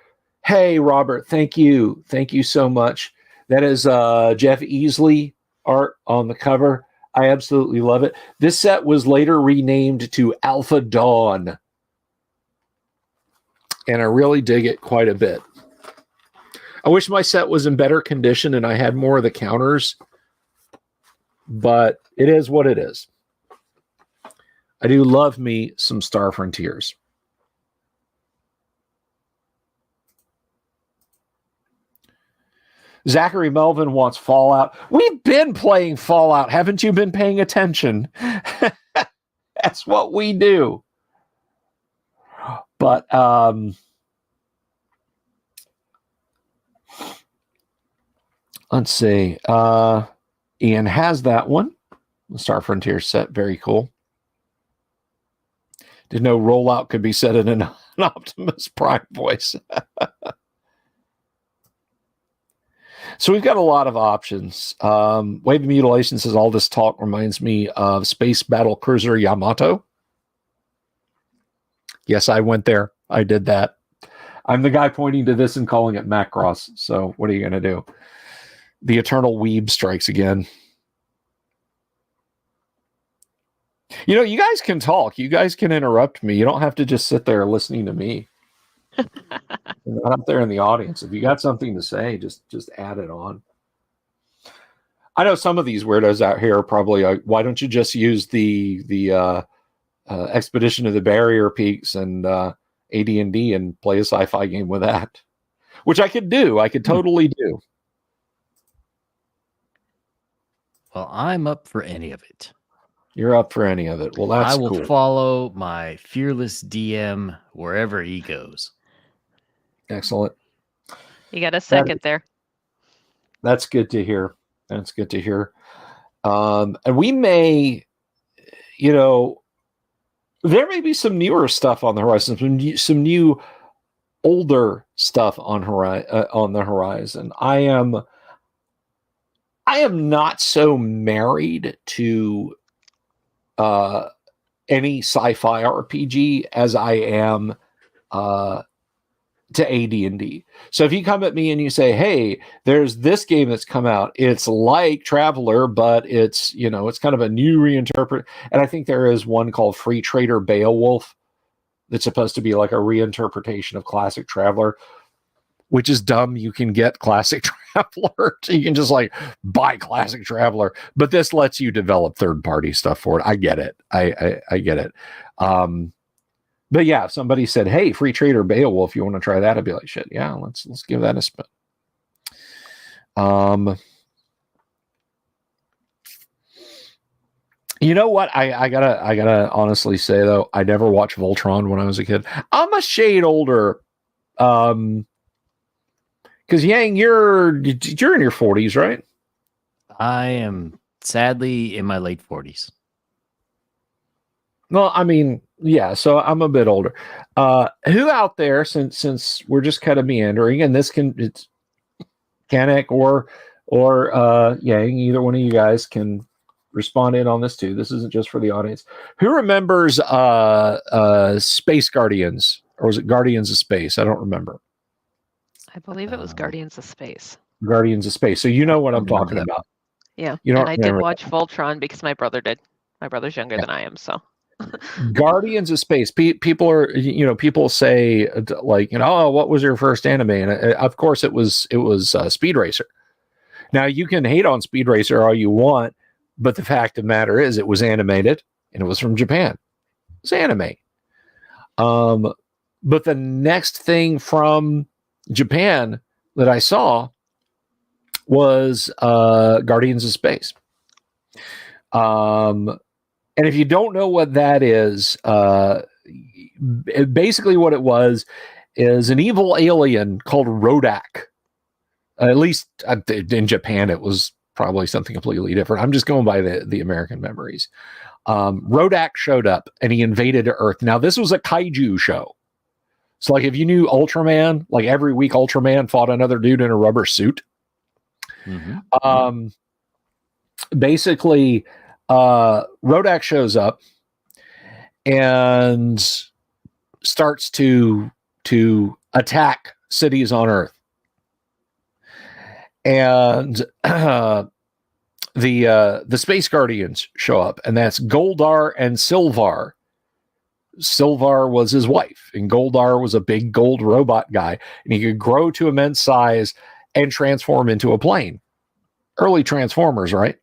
Hey, Robert, thank you. Thank you so much. That is Jeff Easley art on the cover. I absolutely love it. This set was later renamed to Alpha Dawn, and I really dig it quite a bit. I wish my set was in better condition and I had more of the counters, but it is what it is. I do love me some Star Frontiers. Zachary Melvin wants Fallout. We've been playing Fallout. Haven't you been paying attention? That's what we do. But let's see. Ian has that one. The Star Frontier set. Very cool. Didn't know rollout could be said in an Optimus Prime voice. So we've got a lot of options. Wave of Mutilation says, all this talk reminds me of Space Battle Cruiser Yamato. Yes, I went there. I did that. I'm the guy pointing to this and calling it Macross. So what are you going to do? The eternal weeb strikes again. You guys can talk. You guys can interrupt me. You don't have to just sit there listening to me. You're not up there in the audience. If you got something to say, just add it on. I know some of these weirdos out here are probably like, why don't you just use the Expedition of the Barrier Peaks and AD&D and play a sci-fi game with that? Which I could do. I could totally do. Well, I'm up for any of it. You're up for any of it. Well, that's cool. I will follow my fearless DM wherever he goes. Excellent. You got a second there. That's good to hear. That's good to hear. And we may, there may be some newer stuff on the horizon, some new, older stuff on the horizon. I am not so married to any sci-fi RPG as I am to AD&D. So if you come at me and you say, hey, there's this game that's come out, it's like Traveler, but it's, it's kind of a new reinterpret. And I think there is one called Free Trader Beowulf that's supposed to be like a reinterpretation of classic Traveler, which is dumb. You can get classic Traveler. So you can just like buy Classic Traveler, but this lets you develop third-party stuff for it. I get it. I get it. But yeah, if somebody said, "Hey, Free Trader Beowulf, you want to try that?" I'd be like, "Shit, yeah, let's give that a spin." You know what? I gotta honestly say though, I never watched Voltron when I was a kid. I'm a shade older. Because Yang, you're in your 40s, right? I am sadly in my late 40s. Well, I mean, yeah, so I'm a bit older. Who out there, since we're just kind of meandering, and it's Kanek or Yang, either one of you guys can respond in on this too. This isn't just for the audience. Who remembers Space Guardians, or was it Guardians of Space? I don't remember. I believe it was Guardians of Space. Guardians of Space. So you know what I'm talking about. Yeah, you and I did watch Voltron because my brother did. My brother's younger than I am, so. Guardians of Space. People are, people say like, oh, what was your first anime? And of course, it was Speed Racer. Now you can hate on Speed Racer all you want, but the fact of the matter is, it was animated and it was from Japan. It's anime. But the next thing from Japan that I saw was Guardians of Space. And if you don't know what that is, basically what it was is an evil alien called Rodak. At least in Japan, it was probably something completely different. I'm just going by the American memories. Rodak showed up and he invaded Earth. Now, this was a kaiju show. So, like, if you knew Ultraman, like every week Ultraman fought another dude in a rubber suit. Mm-hmm. Basically, Rodak shows up and starts to attack cities on Earth. And the Space Guardians show up, and that's Goldar and Silvar. Silvar was his wife, and Goldar was a big gold robot guy, and he could grow to immense size and transform into a plane. Early Transformers, right?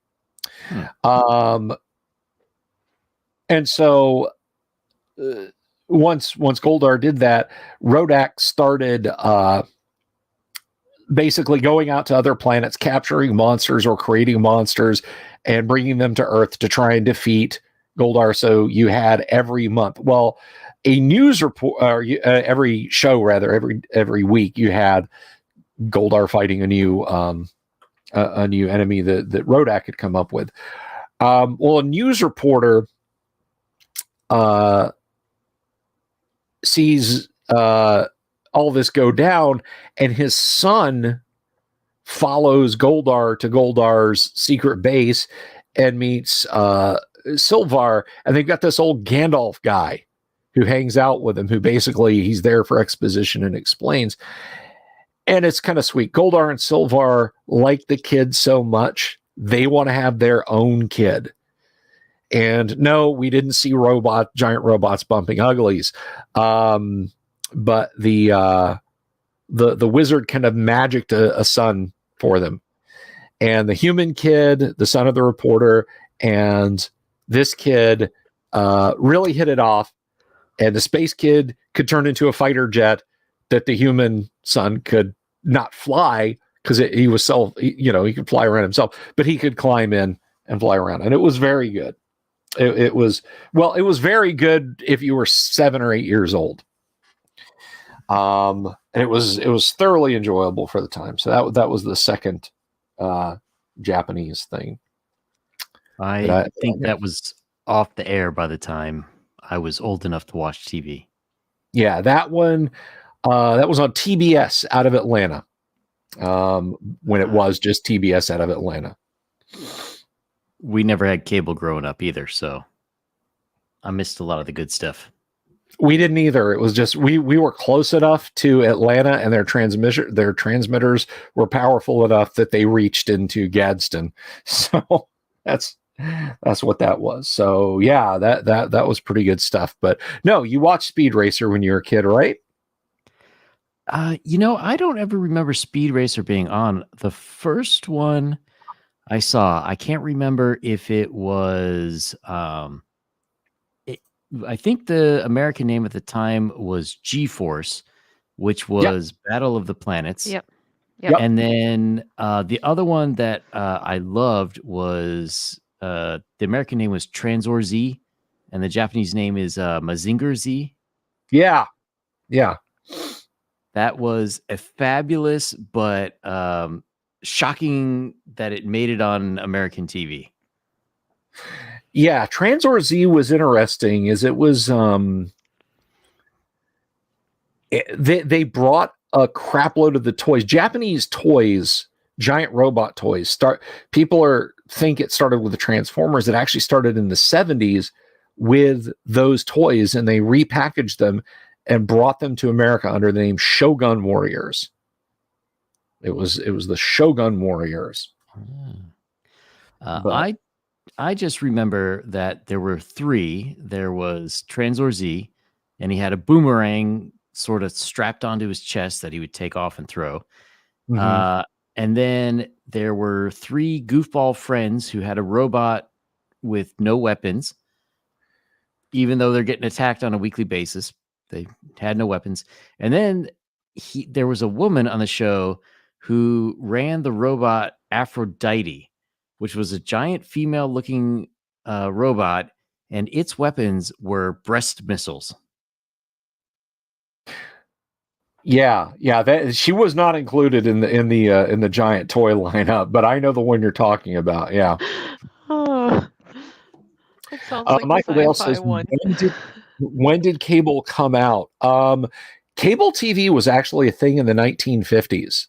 And so once Goldar did that, Rodak started basically going out to other planets, capturing monsters or creating monsters and bringing them to Earth to try and defeat Goldar. So you had every month, a news report, or every show rather, every week you had Goldar fighting a new enemy that Rodak had come up with. A news reporter sees all this go down, and his son follows Goldar to Goldar's secret base and meets Silvar, and they've got this old Gandalf guy who hangs out with him, who basically he's there for exposition and explains. And it's kind of sweet. Goldar and Silvar like the kid so much, they want to have their own kid. And no, we didn't see giant robots bumping uglies. But the wizard kind of magicked a son for them. And the human kid, the son of the reporter, and this kid really hit it off. And the space kid could turn into a fighter jet that the human son could not fly, because he was he could fly around himself, but he could climb in and fly around. And it was very good. It was very good if you were 7 or 8 years old. And it was thoroughly enjoyable for the time. So that was the second Japanese thing. I think that was off the air by the time I was old enough to watch TV. Yeah, that one that was on TBS out of Atlanta. When it was just TBS out of Atlanta. We never had cable growing up either, so I missed a lot of the good stuff. We didn't either. It was just we were close enough to Atlanta, and their transmitters were powerful enough that they reached into Gadsden. So that's what that was. So yeah, that was pretty good stuff. But no, you watched Speed Racer when you were a kid, right? I don't ever remember Speed Racer being on. The first one I saw, I can't remember if it was. I think the American name at the time was G-Force, which was Battle of the Planets. Yep. And then the other one that I loved was the American name was Transor Z, and the Japanese name is Mazinger Z. Yeah. That was a fabulous, but shocking that it made it on American TV. Yeah, Transor Z was interesting. They brought a crap load of the toys, Japanese toys, giant robot toys. People think it started with the Transformers. It actually started in the 70s with those toys, and they repackaged them and brought them to America under the name Shogun Warriors. It was the Shogun Warriors. I just remember that there were three. There was Transor Z, and he had a boomerang sort of strapped onto his chest that he would take off and throw. Mm-hmm. And then there were three goofball friends who had a robot with no weapons, even though they're getting attacked on a weekly basis. They had no weapons. And then there was a woman on the show who ran the robot Aphrodite, which was a giant female-looking robot, and its weapons were breast missiles. Yeah. That she was not included in the giant toy lineup, but I know the one you're talking about. Yeah. Oh, it sounds like Michael Dale says, one. when did cable come out? Cable TV was actually a thing in the 1950s.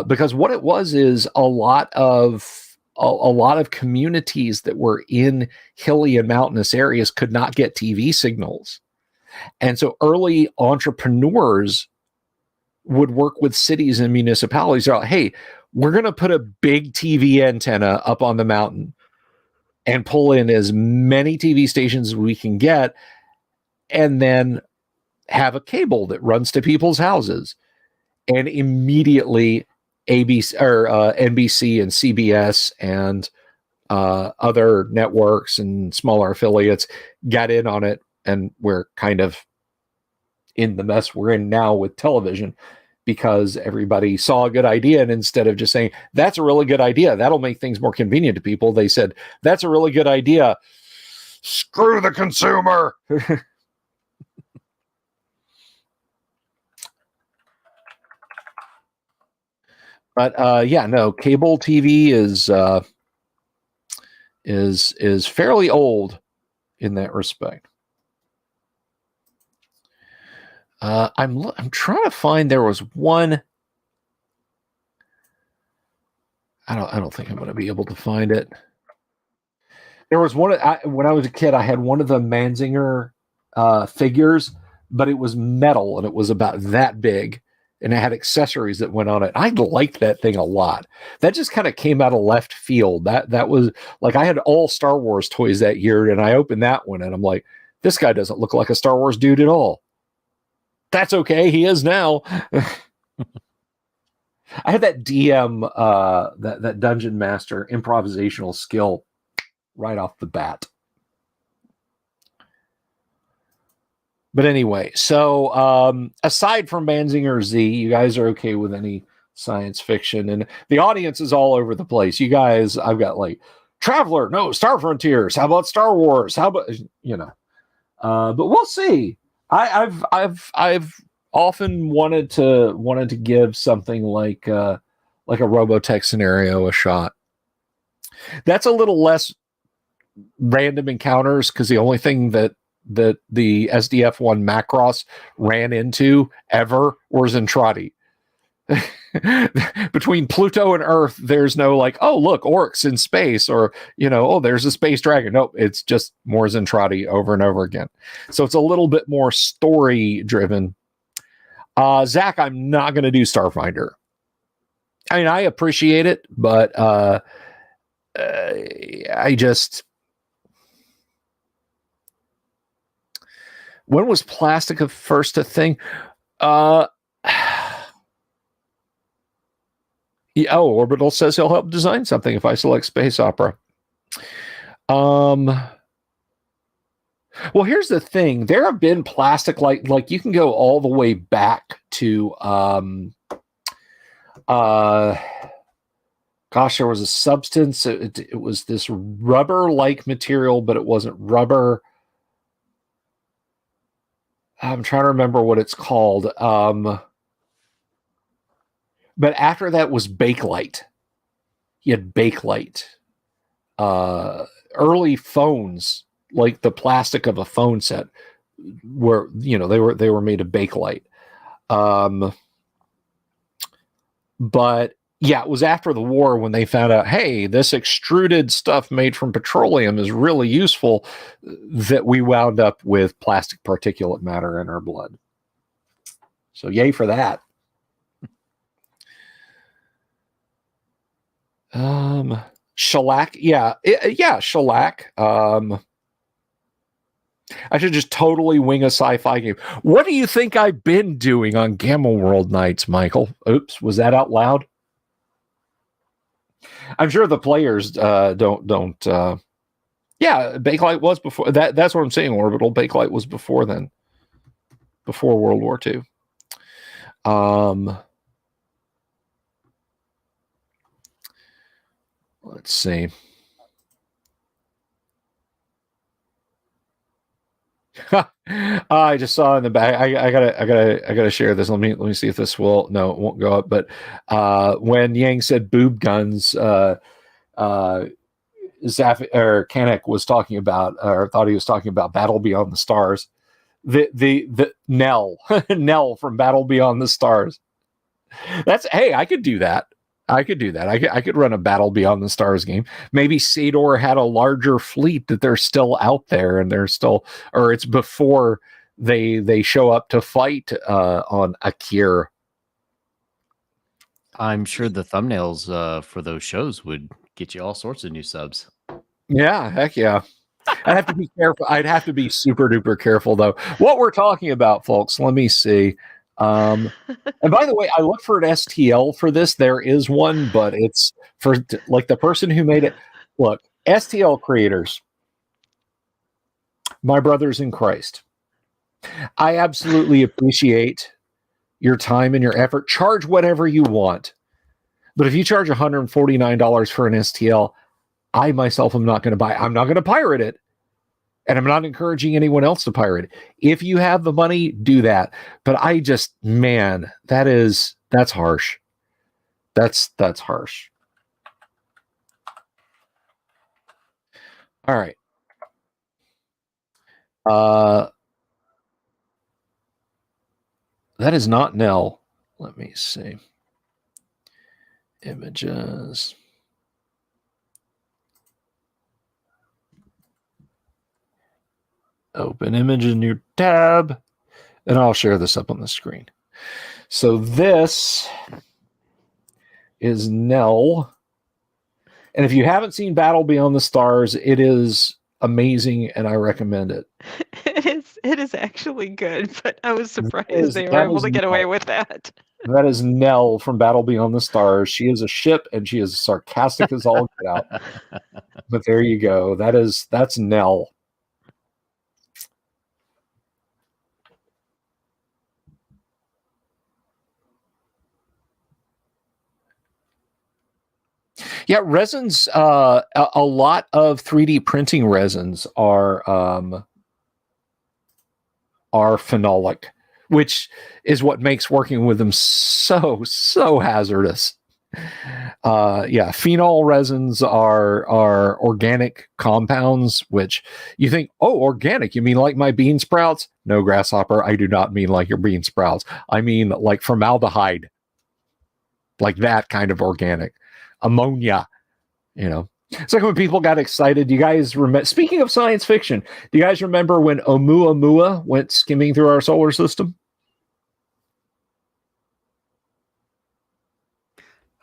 Because what it was is a lot of communities that were in hilly and mountainous areas could not get TV signals. And so early entrepreneurs would work with cities and municipalities. They're like, hey, we're going to put a big TV antenna up on the mountain and pull in as many TV stations as we can get, and then have a cable that runs to people's houses. And immediately ABC or NBC and CBS and other networks and smaller affiliates got in on it, and we're kind of in the mess we're in now with television, because everybody saw a good idea, and instead of just saying that's a really good idea, that'll make things more convenient to people, they said that's a really good idea, screw the consumer. But cable TV is fairly old in that respect. I'm trying to find, there was one. I don't think I'm going to be able to find it. There was one when I was a kid. I had one of the Manzinger figures, but it was metal and it was about that big, and it had accessories that went on it. I liked that thing a lot. That just kind of came out of left field. That was like, I had all Star Wars toys that year, and I opened that one and I'm like, this guy doesn't look like a Star Wars dude at all. That's okay. He is now. I had that DM, that Dungeon Master improvisational skill right off the bat. But anyway, so aside from Manzinger Z, you guys are okay with any science fiction? And the audience is all over the place. You guys, I've got like Traveler, no, Star Frontiers. How about Star Wars? How about, but we'll see. I've often wanted to give something like a Robotech scenario a shot. That's a little less random encounters, because the only thing that the SDF-1 Macross ran into ever was Zentradi. Between Pluto and Earth, there's no like, oh look, orcs in space, or oh, there's a space dragon. Nope, it's just more Zentradi over and over again. So it's a little bit more story driven. Zach, I'm not going to do Starfinder. I mean, I appreciate it, but I just, when was plastic first a thing? Yeah, Orbital says he'll help design something if I select space opera. Well, here's the thing. There have been plastic like you can go all the way back to gosh, there was a substance. It was this rubber-like material, but it wasn't rubber. I'm trying to remember what it's called. But after that was Bakelite. You had Bakelite. Early phones, like the plastic of a phone set, were they were made of Bakelite. But yeah, it was after the war when they found out, hey, this extruded stuff made from petroleum is really useful, that we wound up with plastic particulate matter in our blood. So yay for that. Shellac, yeah, shellac. I should just totally wing a sci-fi game. What do you think I've been doing on Gamma World nights, Michael? Oops, was that out loud? I'm sure the players don't. Yeah, Bakelite was before that. That's what I'm saying. Orbital Bakelite was before then, before World War II. Let's see. I just saw in the back. I gotta share this. Let me see if this will. No, it won't go up. But when Yang said boob guns, Zaf or Kanek was talking about, or thought he was talking about Battle Beyond the Stars. The Nell Nell from Battle Beyond the Stars. Hey, I could do that. I could run a Battle Beyond the Stars game. Maybe Sador had a larger fleet that they're still out there, and they're still, or it's before they show up to fight on Akir. I'm sure the thumbnails for those shows would get you all sorts of new subs. Yeah, heck yeah. I'd have to be careful. I'd have to be super duper careful though. What we're talking about, folks, let me see. And by the way, I looked for an STL for this. There is one, but it's for like the person who made it. Look, STL creators, my brothers in Christ, I absolutely appreciate your time and your effort. Charge whatever you want. But if you charge $149 for an STL, I myself am not going to buy it. I'm not going to pirate it. And I'm not encouraging anyone else to pirate it. If you have the money, do that. But I just, man, that's harsh. That's harsh. All right. That is not Nell. Let me see. Images. Open image in your tab, and I'll share this up on the screen. So this is Nell. And if you haven't seen Battle Beyond the Stars, it is amazing, and I recommend it. It is actually good, but I was surprised they were able to get away with that. That is Nell from Battle Beyond the Stars. She is a ship, and she is sarcastic as all get out. But there you go. That's Nell. Yeah, resins. A lot of 3D printing resins are phenolic, which is what makes working with them so hazardous. Yeah, phenol resins are organic compounds, which you think, oh, organic, you mean like my bean sprouts? No, grasshopper, I do not mean like your bean sprouts. I mean like formaldehyde, like that kind of organic. Ammonia, It's like when people got excited. Do you guys remember, speaking of science fiction, do you guys remember when Oumuamua went skimming through our solar system?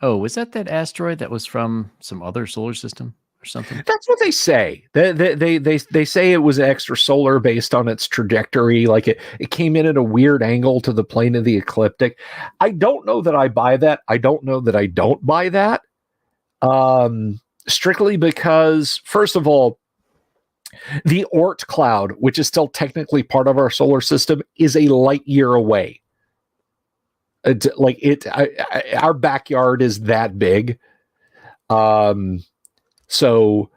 Oh, was that asteroid that was from some other solar system? something. That's what they say. They say it was extrasolar based on its trajectory. Like it came in at a weird angle to the plane of the ecliptic. I don't know that I buy that. I don't know that I don't buy that. Strictly because, first of all, the Oort cloud, which is still technically part of our solar system, is a light year away. Our backyard is that big. So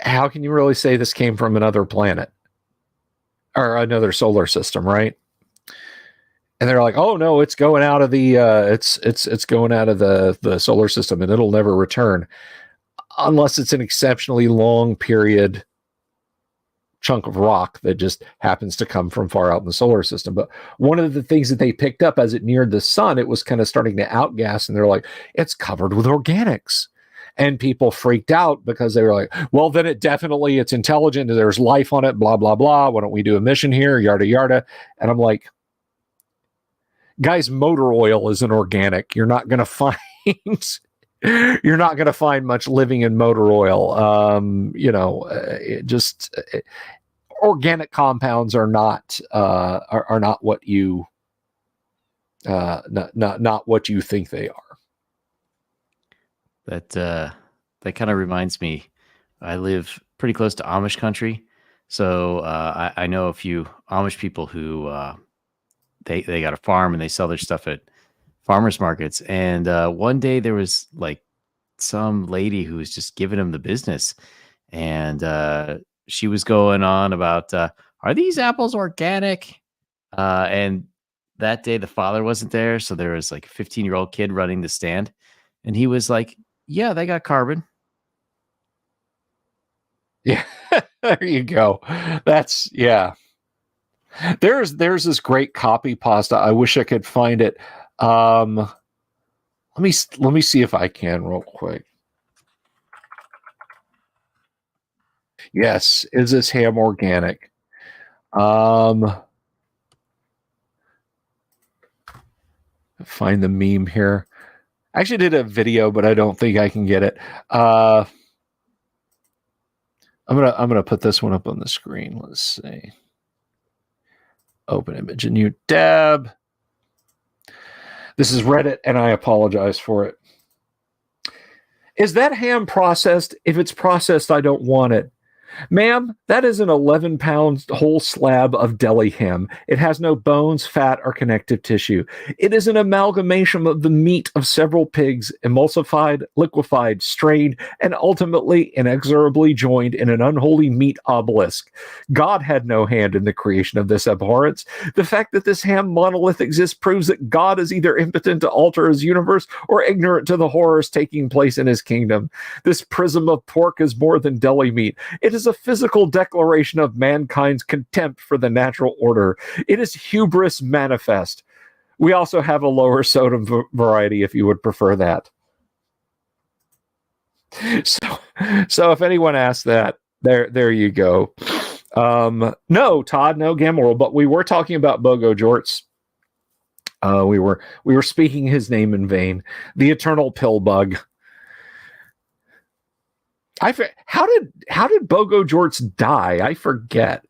how can you really say this came from another planet or another solar system, right? And they're like, oh no, it's going out of the it's going out of the solar system and it'll never return unless it's an exceptionally long period chunk of rock that just happens to come from far out in the solar system. But one of the things that they picked up as it neared the sun, it was kind of starting to outgas, and they're like, it's covered with organics. And people freaked out because they were like, well, then it's intelligent, there's life on it, blah, blah, blah. Why don't we do a mission here, yada, yada. And I'm like, guys, motor oil is an organic. You're not going to find much living in motor oil. Organic compounds are not what you not what you think they are. That kind of reminds me. I live pretty close to Amish country, so I know a few Amish people who they got a farm and they sell their stuff at farmers markets. And one day there was like some lady who was just giving them the business, and she was going on about, are these apples organic? And that day the father wasn't there, so there was like a 15-year-old kid running the stand, and he was like, yeah, they got carbon. Yeah, there you go. That's, yeah. There's this great copy pasta. I wish I could find it. Let me see if I can real quick. Yes, is this ham organic? Find the meme here. I actually did a video, but I don't think I can get it. I'm gonna put this one up on the screen. Let's see. Open image, a new tab. This is Reddit, and I apologize for it. Is that ham processed? If it's processed, I don't want it. Ma'am, that is an 11-pound whole slab of deli ham. It has no bones, fat, or connective tissue. It is an amalgamation of the meat of several pigs, emulsified, liquefied, strained, and ultimately inexorably joined in an unholy meat obelisk. God had no hand in the creation of this abhorrence. The fact that this ham monolith exists proves that God is either impotent to alter his universe or ignorant to the horrors taking place in his kingdom. This prism of pork is more than deli meat. It is a physical declaration of mankind's contempt for the natural order. It is hubris manifest. We also have a lower sodium variety if you would prefer that. So if anyone asks that, there you go. No, Todd, no Gamma, but we were talking about Bogo Jorts. We were speaking his name in vain. The eternal pill bug. How did Bogo Jorts die? I forget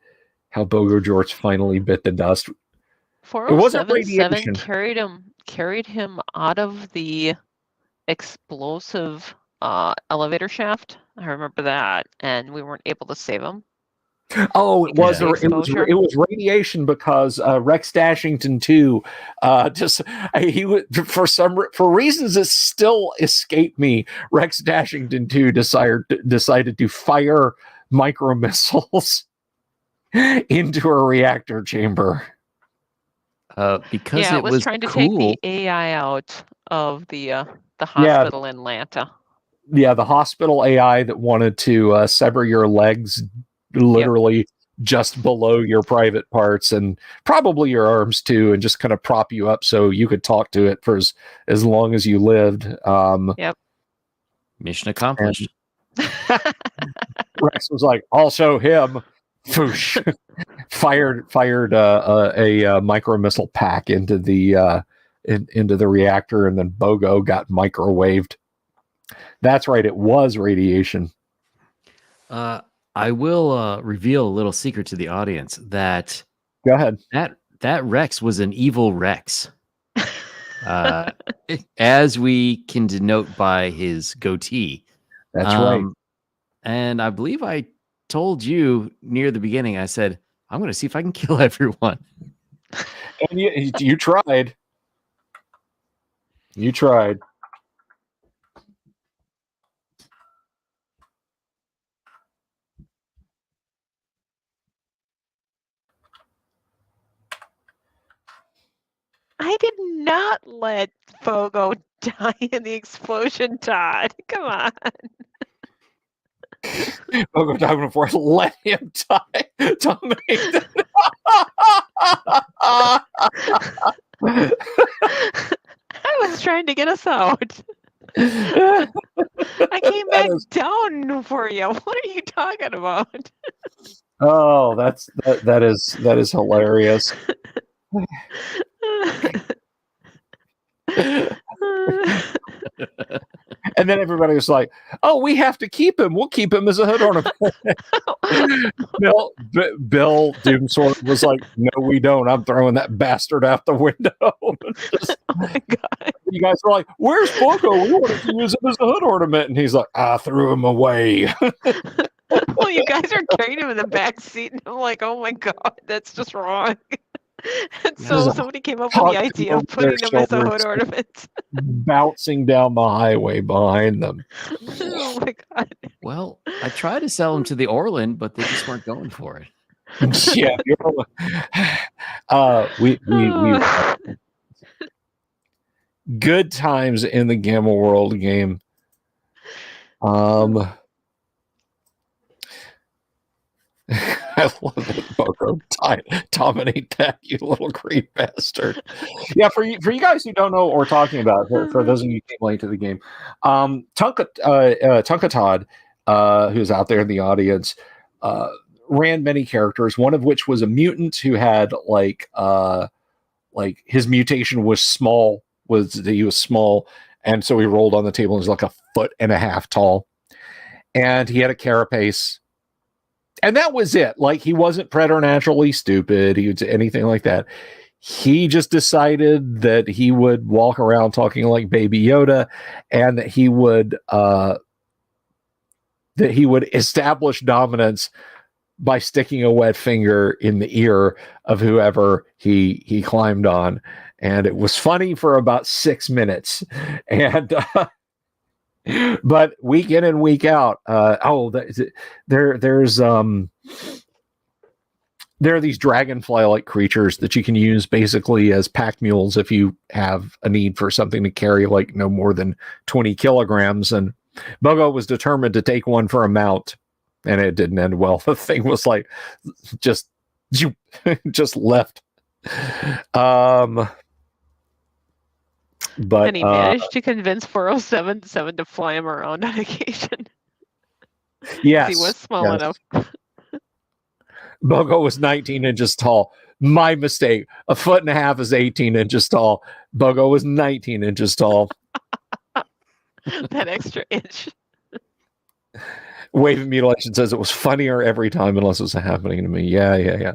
how Bogo Jorts finally bit the dust. 4077 carried him out of the explosive elevator shaft. I remember that, and we weren't able to save him. Oh, it was radiation because Rex Dashington 2 for reasons that still escape me. Rex Dashington 2 decided to fire micro missiles into a reactor chamber because it was trying to take the AI out of the hospital in Atlanta. Yeah, the hospital AI that wanted to sever your legs literally just below your private parts and probably your arms too, and just kind of prop you up so you could talk to it for as long as you lived. Mission accomplished. Rex was like, I'll show him. fired a micro missile pack into the reactor, and then Bogo got microwaved. That's right, it was radiation. I will reveal a little secret to the audience that Go ahead. That Rex was an evil Rex. As we can denote by his goatee. That's right. And I believe I told you near the beginning, I said, I'm going to see if I can kill everyone. And you tried. You tried. I did not let Fogo die in the explosion, Todd. Come on. Fogo died before I let him die. Dominate. I was trying to get us out. I came back down for you. What are you talking about? Oh, that is hilarious. And then everybody was like, "Oh, we have to keep him. We'll keep him as a hood ornament." Bill Doomsword was like, "No, we don't. I'm throwing that bastard out the window." Oh my God. You guys were like, "Where's Fogo? We wanted to use him as a hood ornament," and he's like, "I threw him away." Well, you guys are carrying him in the back seat, and I'm like, "Oh my God, that's just wrong." And so somebody came up with the idea of putting them as a hood ornament, bouncing down the highway behind them. Oh my God. Well, I tried to sell them to the Orland, but they just weren't going for it. Yeah. We good times in the Gamma World game. I love that Fogo dominate that, you little green bastard. Yeah, for you guys who don't know what we're talking about, for those of you who came late to the game, Tonka Todd, who's out there in the audience, ran many characters, one of which was a mutant who had like his mutation was small, he was small, and so he rolled on the table and was like 1.5 feet tall, and he had a carapace. And that was it. Like, he wasn't preternaturally stupid. He was anything like that. He just decided that he would walk around talking like Baby Yoda, and that he would establish dominance by sticking a wet finger in the ear of whoever he climbed on. And it was funny for about 6 minutes. And but week in and week out, there are these dragonfly-like creatures that you can use basically as pack mules if you have a need for something to carry like no more than 20 kilograms. And Bogo was determined to take one for a mount, and it didn't end well. The thing was like just left. But and he managed to convince 407 to fly him around on occasion. Yes, he was small enough. Bogo was 19 inches tall. My mistake. 1.5 feet is 18 inches tall. Bogo was 19 inches tall. That extra inch. Wave of Mutilation says it was funnier every time unless it was happening to me. Yeah.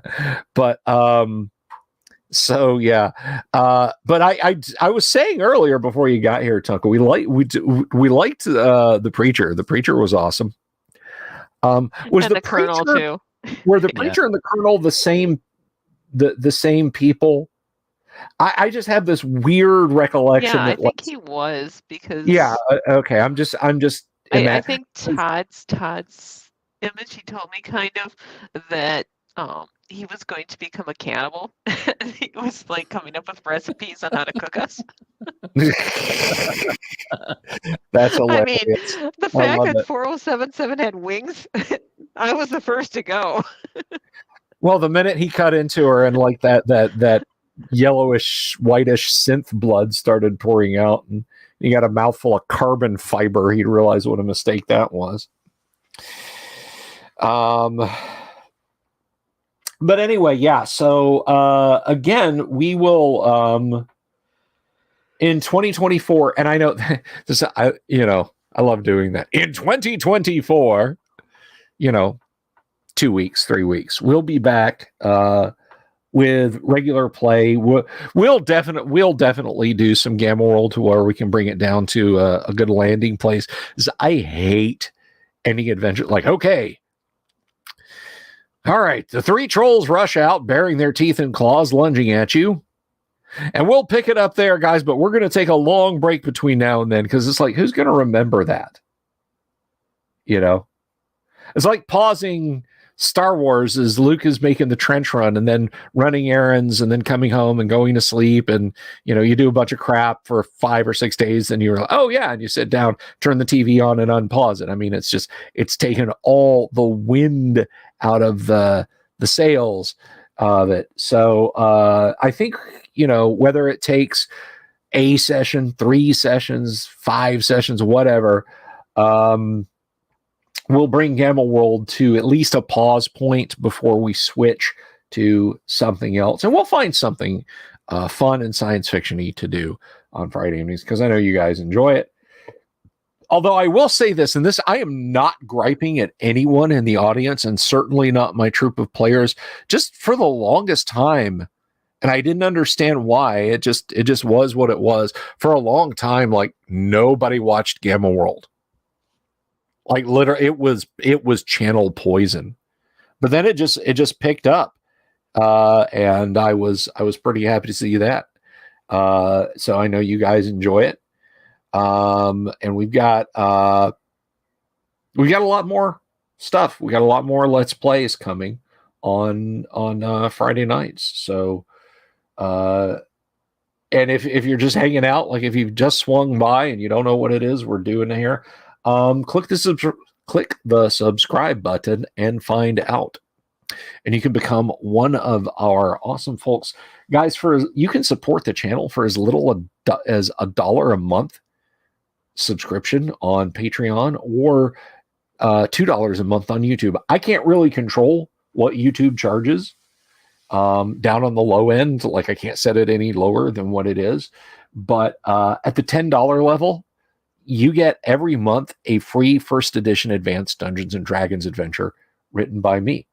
But so yeah, but I was saying earlier before you got here, Tunka, we liked the Preacher. The Preacher was awesome. Was and the Colonel too? Were the Preacher and the Colonel the same people? I just have this weird recollection. Yeah, I think he was, because okay. I'm just. I think Todd's image. He told me kind of that he was going to become a cannibal. He was like coming up with recipes on how to cook us. That's hilarious. I mean, the fact that 4077 had wings, I was the first to go. Well, the minute he cut into her and like that yellowish, whitish synth blood started pouring out, and he got a mouthful of carbon fiber, he realized what a mistake that was. But anyway, yeah. So again, we will in 2024, and I know this. I love doing that. In 2024, 2 weeks, 3 weeks. We'll be back with regular play. We'll definitely do some Gamma World to where we can bring it down to a good landing place. I hate ending adventure like, okay, all right, the 3 trolls rush out, baring their teeth and claws, lunging at you. And we'll pick it up there, guys, but we're going to take a long break between now and then because it's like, who's going to remember that? It's like pausing Star Wars as Luke is making the trench run and then running errands and then coming home and going to sleep. And, you do a bunch of crap for 5 or 6 days. And you're like, oh, yeah. And you sit down, turn the TV on and unpause it. I mean, it's taken all the wind out of the sails of it. So I think, whether it takes a session, 3 sessions, 5 sessions, whatever, we'll bring Gamma World to at least a pause point before we switch to something else. And we'll find something fun and science fiction-y to do on Friday evenings because I know you guys enjoy it. Although I will say this, and this, I am not griping at anyone in the audience and certainly not my troop of players. Just for the longest time, and I didn't understand why, it just was what it was. For a long time, like, nobody watched Gamma World. Like, literally, it was channel poison. But then it just picked up. And I was pretty happy to see that. So I know you guys enjoy it. And we've got a lot more stuff. We got a lot more Let's Plays coming on Friday nights. So, and if you're just hanging out, like if you've just swung by and you don't know what it is we're doing here, click the subscribe button and find out. And you can become one of our awesome folks. Guys, you can support the channel for as little as $1 a month subscription on Patreon or $2 a month on YouTube. I can't really control what YouTube charges down on the low end. Like, I can't set it any lower than what it is. But at the $10 level, you get every month a free first edition Advanced Dungeons and Dragons adventure written by me.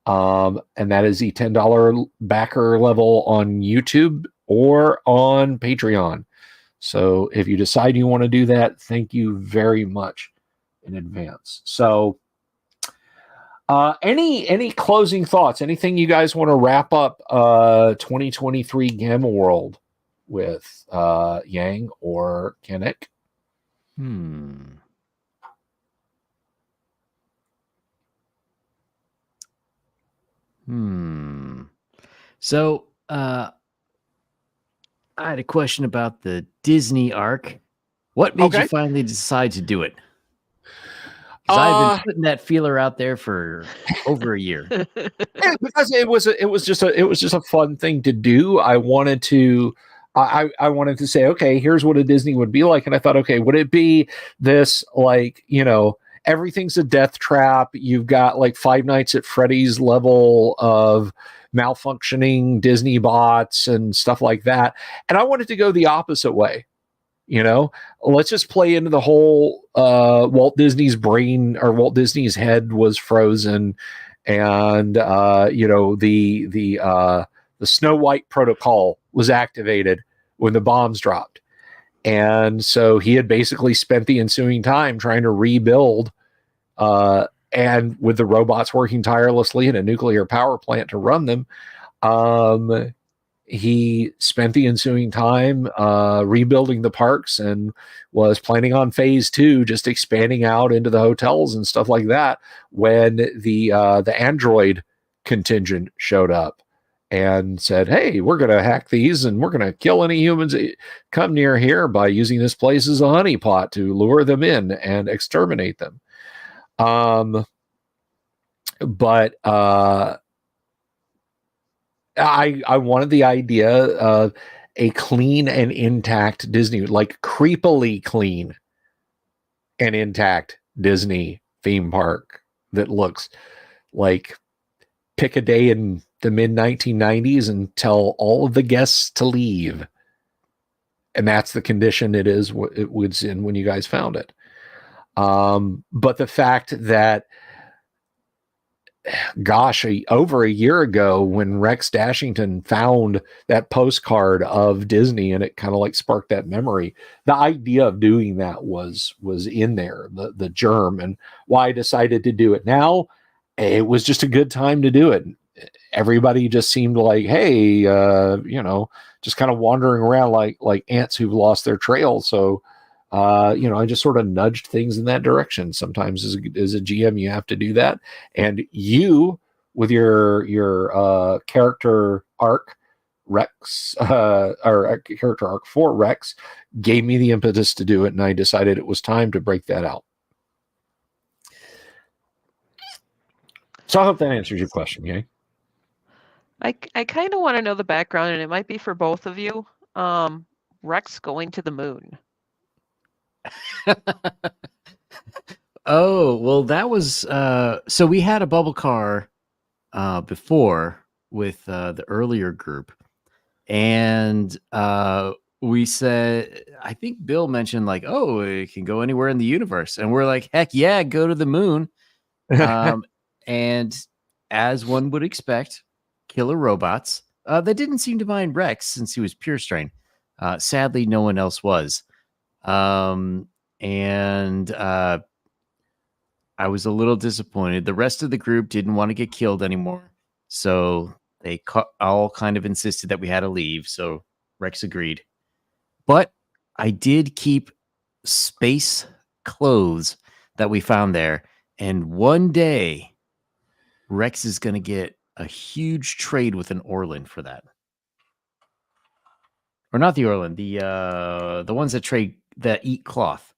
And that is the $10 backer level on YouTube or on Patreon. So if you decide you want to do that, thank you very much in advance. So any closing thoughts? Anything you guys want to wrap up 2023 Gamma World with, Yang or Kennick? So, I had a question about the Disney arc. What made you finally decide to do it? Because I've been putting that feeler out there for over a year. Yeah, because it was just a fun thing to do. I wanted to say, okay, here's what a Disney would be like, and I thought, okay, would it be this, like, everything's a death trap? You've got like Five Nights at Freddy's level of malfunctioning Disney bots and stuff like that. And I wanted to go the opposite way. Let's just play into the whole Walt Disney's brain, or Walt Disney's head was frozen, and the Snow White protocol was activated when the bombs dropped. And so he had basically spent the ensuing time trying to rebuild, and with the robots working tirelessly in a nuclear power plant to run them, he spent the ensuing time rebuilding the parks and was planning on phase 2, just expanding out into the hotels and stuff like that, when the android contingent showed up and said, hey, we're going to hack these and we're going to kill any humans that come near here by using this place as a honeypot to lure them in and exterminate them. But I wanted the idea of a clean and intact Disney, like creepily clean and intact Disney theme park that looks like pick a day in the mid-1990s and tell all of the guests to leave. And that's the condition it was in when you guys found it. But the fact that gosh, over a year ago when Rex Dashington found that postcard of Disney, and it kind of like sparked that memory. The idea of doing that was in there, the germ, and why I decided to do it now. It was just a good time to do it. Everybody just seemed like, hey, just kind of wandering around like ants who've lost their trail. So, I just sort of nudged things in that direction. Sometimes as a GM, you have to do that. And you, with your character arc, Rex, or character arc for Rex, gave me the impetus to do it, and I decided it was time to break that out. So I hope that answers your question, okay? I kind of want to know the background, and it might be for both of you. Rex going to the moon. Oh, well, that was so we had a bubble car before with the earlier group, and we said, I think Bill mentioned like, oh, it can go anywhere in the universe, and we're like, heck yeah, go to the moon. And as one would expect, killer robots. They didn't seem to mind Rex since he was pure strain. Sadly, no one else was. And I was a little disappointed. The rest of the group didn't want to get killed anymore, so they all kind of insisted that we had to leave. So Rex agreed, but I did keep space clothes that we found there, and one day Rex is going to get a huge trade with an Orlan for that. Or not the Orlan, the ones that eat cloth.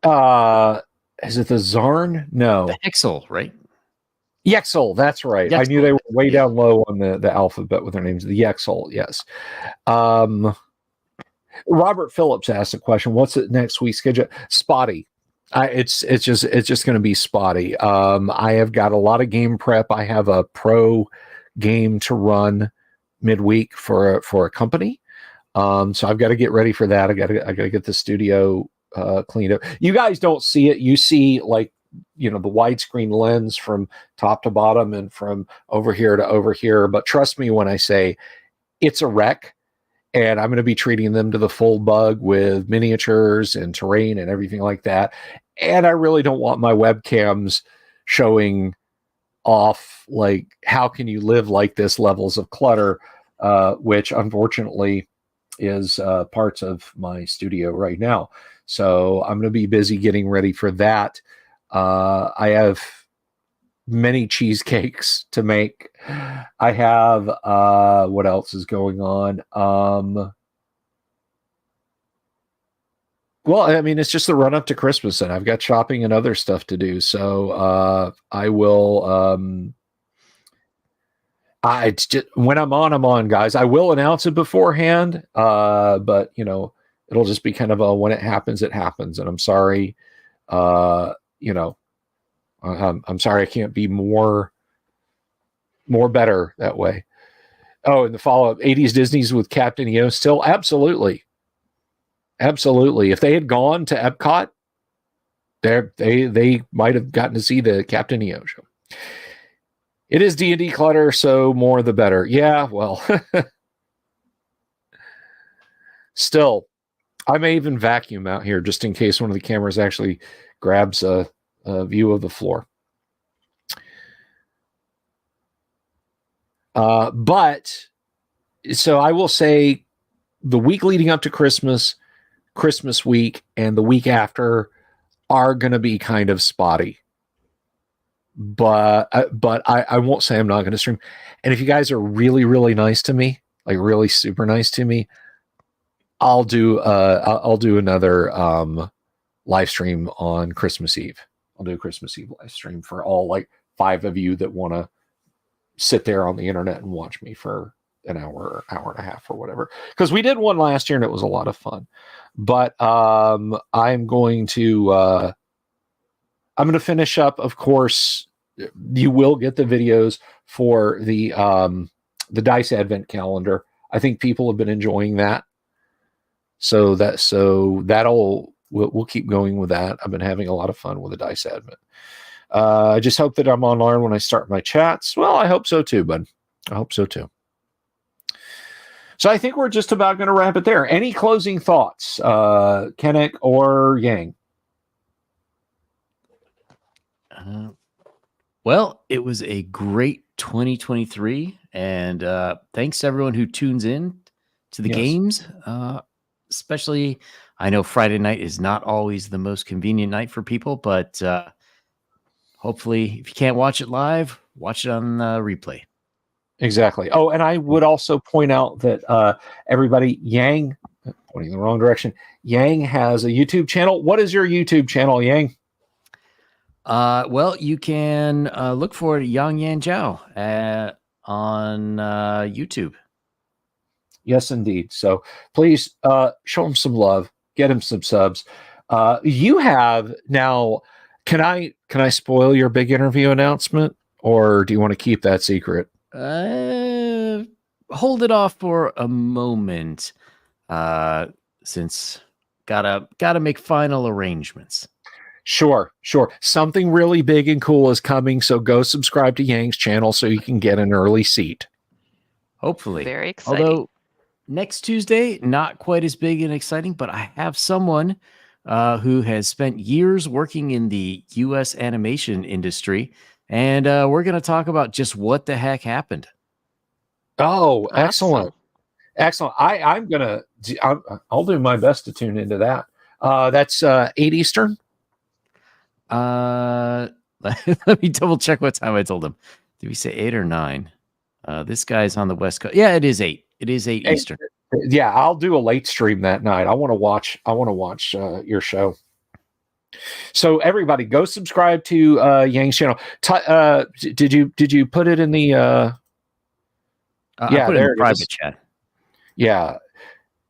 Is it the Zarn? No. The Hexel, right? Yexel, that's right. Yexel. I knew they were way down low on the alphabet with their names. The Yexel, yes. Robert Phillips asked a question. What's it next week's schedule? Spotty. It's just going to be spotty. I have got a lot of game prep. I have a pro game to run midweek for a company. So I've got to get ready for that. I got to get the studio cleaned up. You guys don't see it. You see like, the widescreen lens from top to bottom and from over here to over here. But trust me when I say it's a wreck, and I'm going to be treating them to the full bug with miniatures and terrain and everything like that. And I really don't want my webcams showing off like, how can you live like this levels of clutter, which unfortunately is parts of my studio right now. So I'm going to be busy getting ready for that. I have many cheesecakes to make. I have what else is going on? Well, I mean, it's just the run up to Christmas, and I've got shopping and other stuff to do. So I will. It's just when I'm on, guys. I will announce it beforehand, but it'll just be kind of a when it happens, and I'm sorry. I'm sorry I can't be more better that way. Oh, and the follow-up, 80s Disney's with Captain EO still? Absolutely. If they had gone to Epcot, they might have gotten to see the Captain EO show. It is D&D clutter, so more the better. Yeah, well, still, I may even vacuum out here just in case one of the cameras actually grabs a view of the floor. But so I will say the week leading up to Christmas week, and the week after are going to be kind of spotty. But I won't say I'm not going to stream. And if you guys are really, really nice to me, like really super nice to me, I'll do another live stream on Christmas Eve. I'll do a Christmas Eve live stream for all like 5 of you that want to sit there on the internet and watch me for an hour or hour and a half or whatever. Because we did one last year and it was a lot of fun. But I'm going to finish up. Of course, you will get the videos for the Dice Advent calendar. I think people have been enjoying that. So we'll keep going with that. I've been having a lot of fun with the Dice Advent. I just hope that I'm online when I start my chats. Well, I hope so too, bud. I hope so too. So I think we're just about going to wrap it there. Any closing thoughts, Kennick or Yang? Well, it was a great 2023, and thanks to everyone who tunes in to the games. Especially, I know Friday night is not always the most convenient night for people, but hopefully, if you can't watch it live, watch it on replay. Exactly. Oh, and I would also point out that everybody, Yang, pointing in the wrong direction, Yang has a YouTube channel. What is your YouTube channel, Yang? Well, you can look for Yang Yan Zhao on YouTube. Yes, indeed. So please show him some love, get him some subs. You have now. Can I spoil your big interview announcement, or do you want to keep that secret? Hold it off for a moment, since gotta make final arrangements. Sure. Something really big and cool is coming, so go subscribe to Yang's channel so you can get an early seat. Hopefully. Very exciting. Although next Tuesday, not quite as big and exciting, but I have someone who has spent years working in the U.S. animation industry, and we're going to talk about just what the heck happened. Oh, excellent. I'll do my best to tune into that. That's 8 Eastern. Let me double check what time I told him. Did we say 8 or 9? This guy's on the West Coast. Yeah, it is 8. It is 8 Eastern. Yeah, I'll do a late stream that night. I want to watch your show. So everybody, go subscribe to Yang's channel. Did you put it in the? I put it in the private chat. Yeah.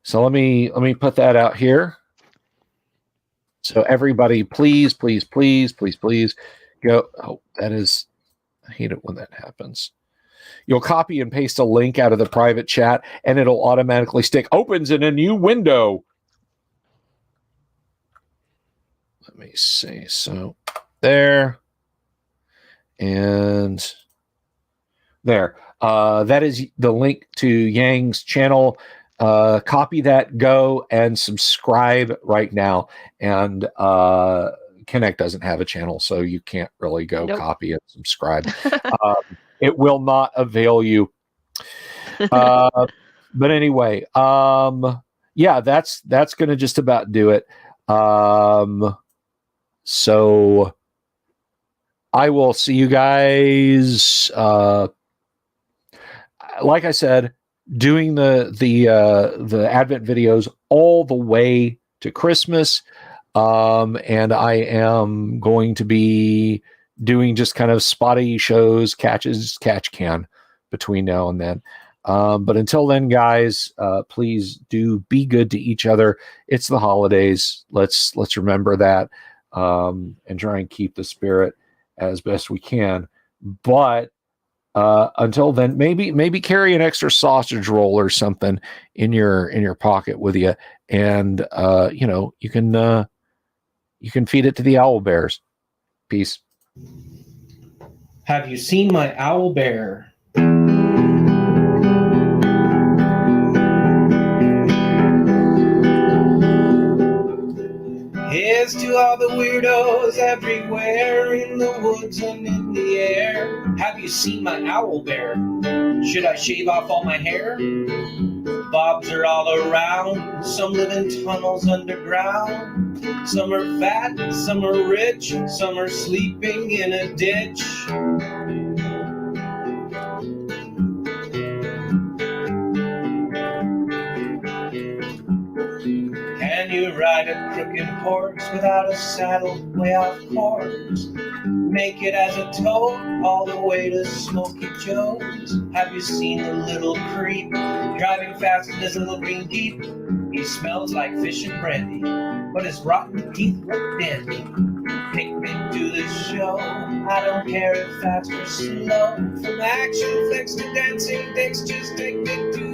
So let me put that out here. So everybody, please go. Oh, that is. I hate it when that happens. You'll copy and paste a link out of the private chat, and it'll automatically stick. Opens in a new window. Let me see. So there and there. That is the link to Yang's channel. Copy that, go and subscribe right now. And Connect doesn't have a channel, so you can't really go copy and subscribe. It will not avail you. But anyway, yeah, that's going to just about do it. So I will see you guys. Like I said, doing the Advent videos all the way to Christmas. And I am going to be doing just kind of spotty shows, catch can between now and then. But until then, guys, please do be good to each other. It's the holidays. Let's remember that, and try and keep the spirit as best we can. But until then, maybe carry an extra sausage roll or something in your pocket with you, and you can feed it to the owl bears. Peace. Have you seen my owl bear? Here's to all the weirdos everywhere in the woods and in the air. Have you seen my owl bear? Should I shave off all my hair? Bobs are all around. Some live in tunnels underground. Some are fat, some are rich, some are sleeping in a ditch. Can you ride a crooked horse without a saddle way off course? Make it as a toad all the way to Smoky Joe's. Have you seen the little creep driving fast in his little green Jeep? He smells like fish and brandy, but his rotten teeth look dandy. Take me to the show, I don't care if fast or slow. From action flicks to dancing dicks, just take me to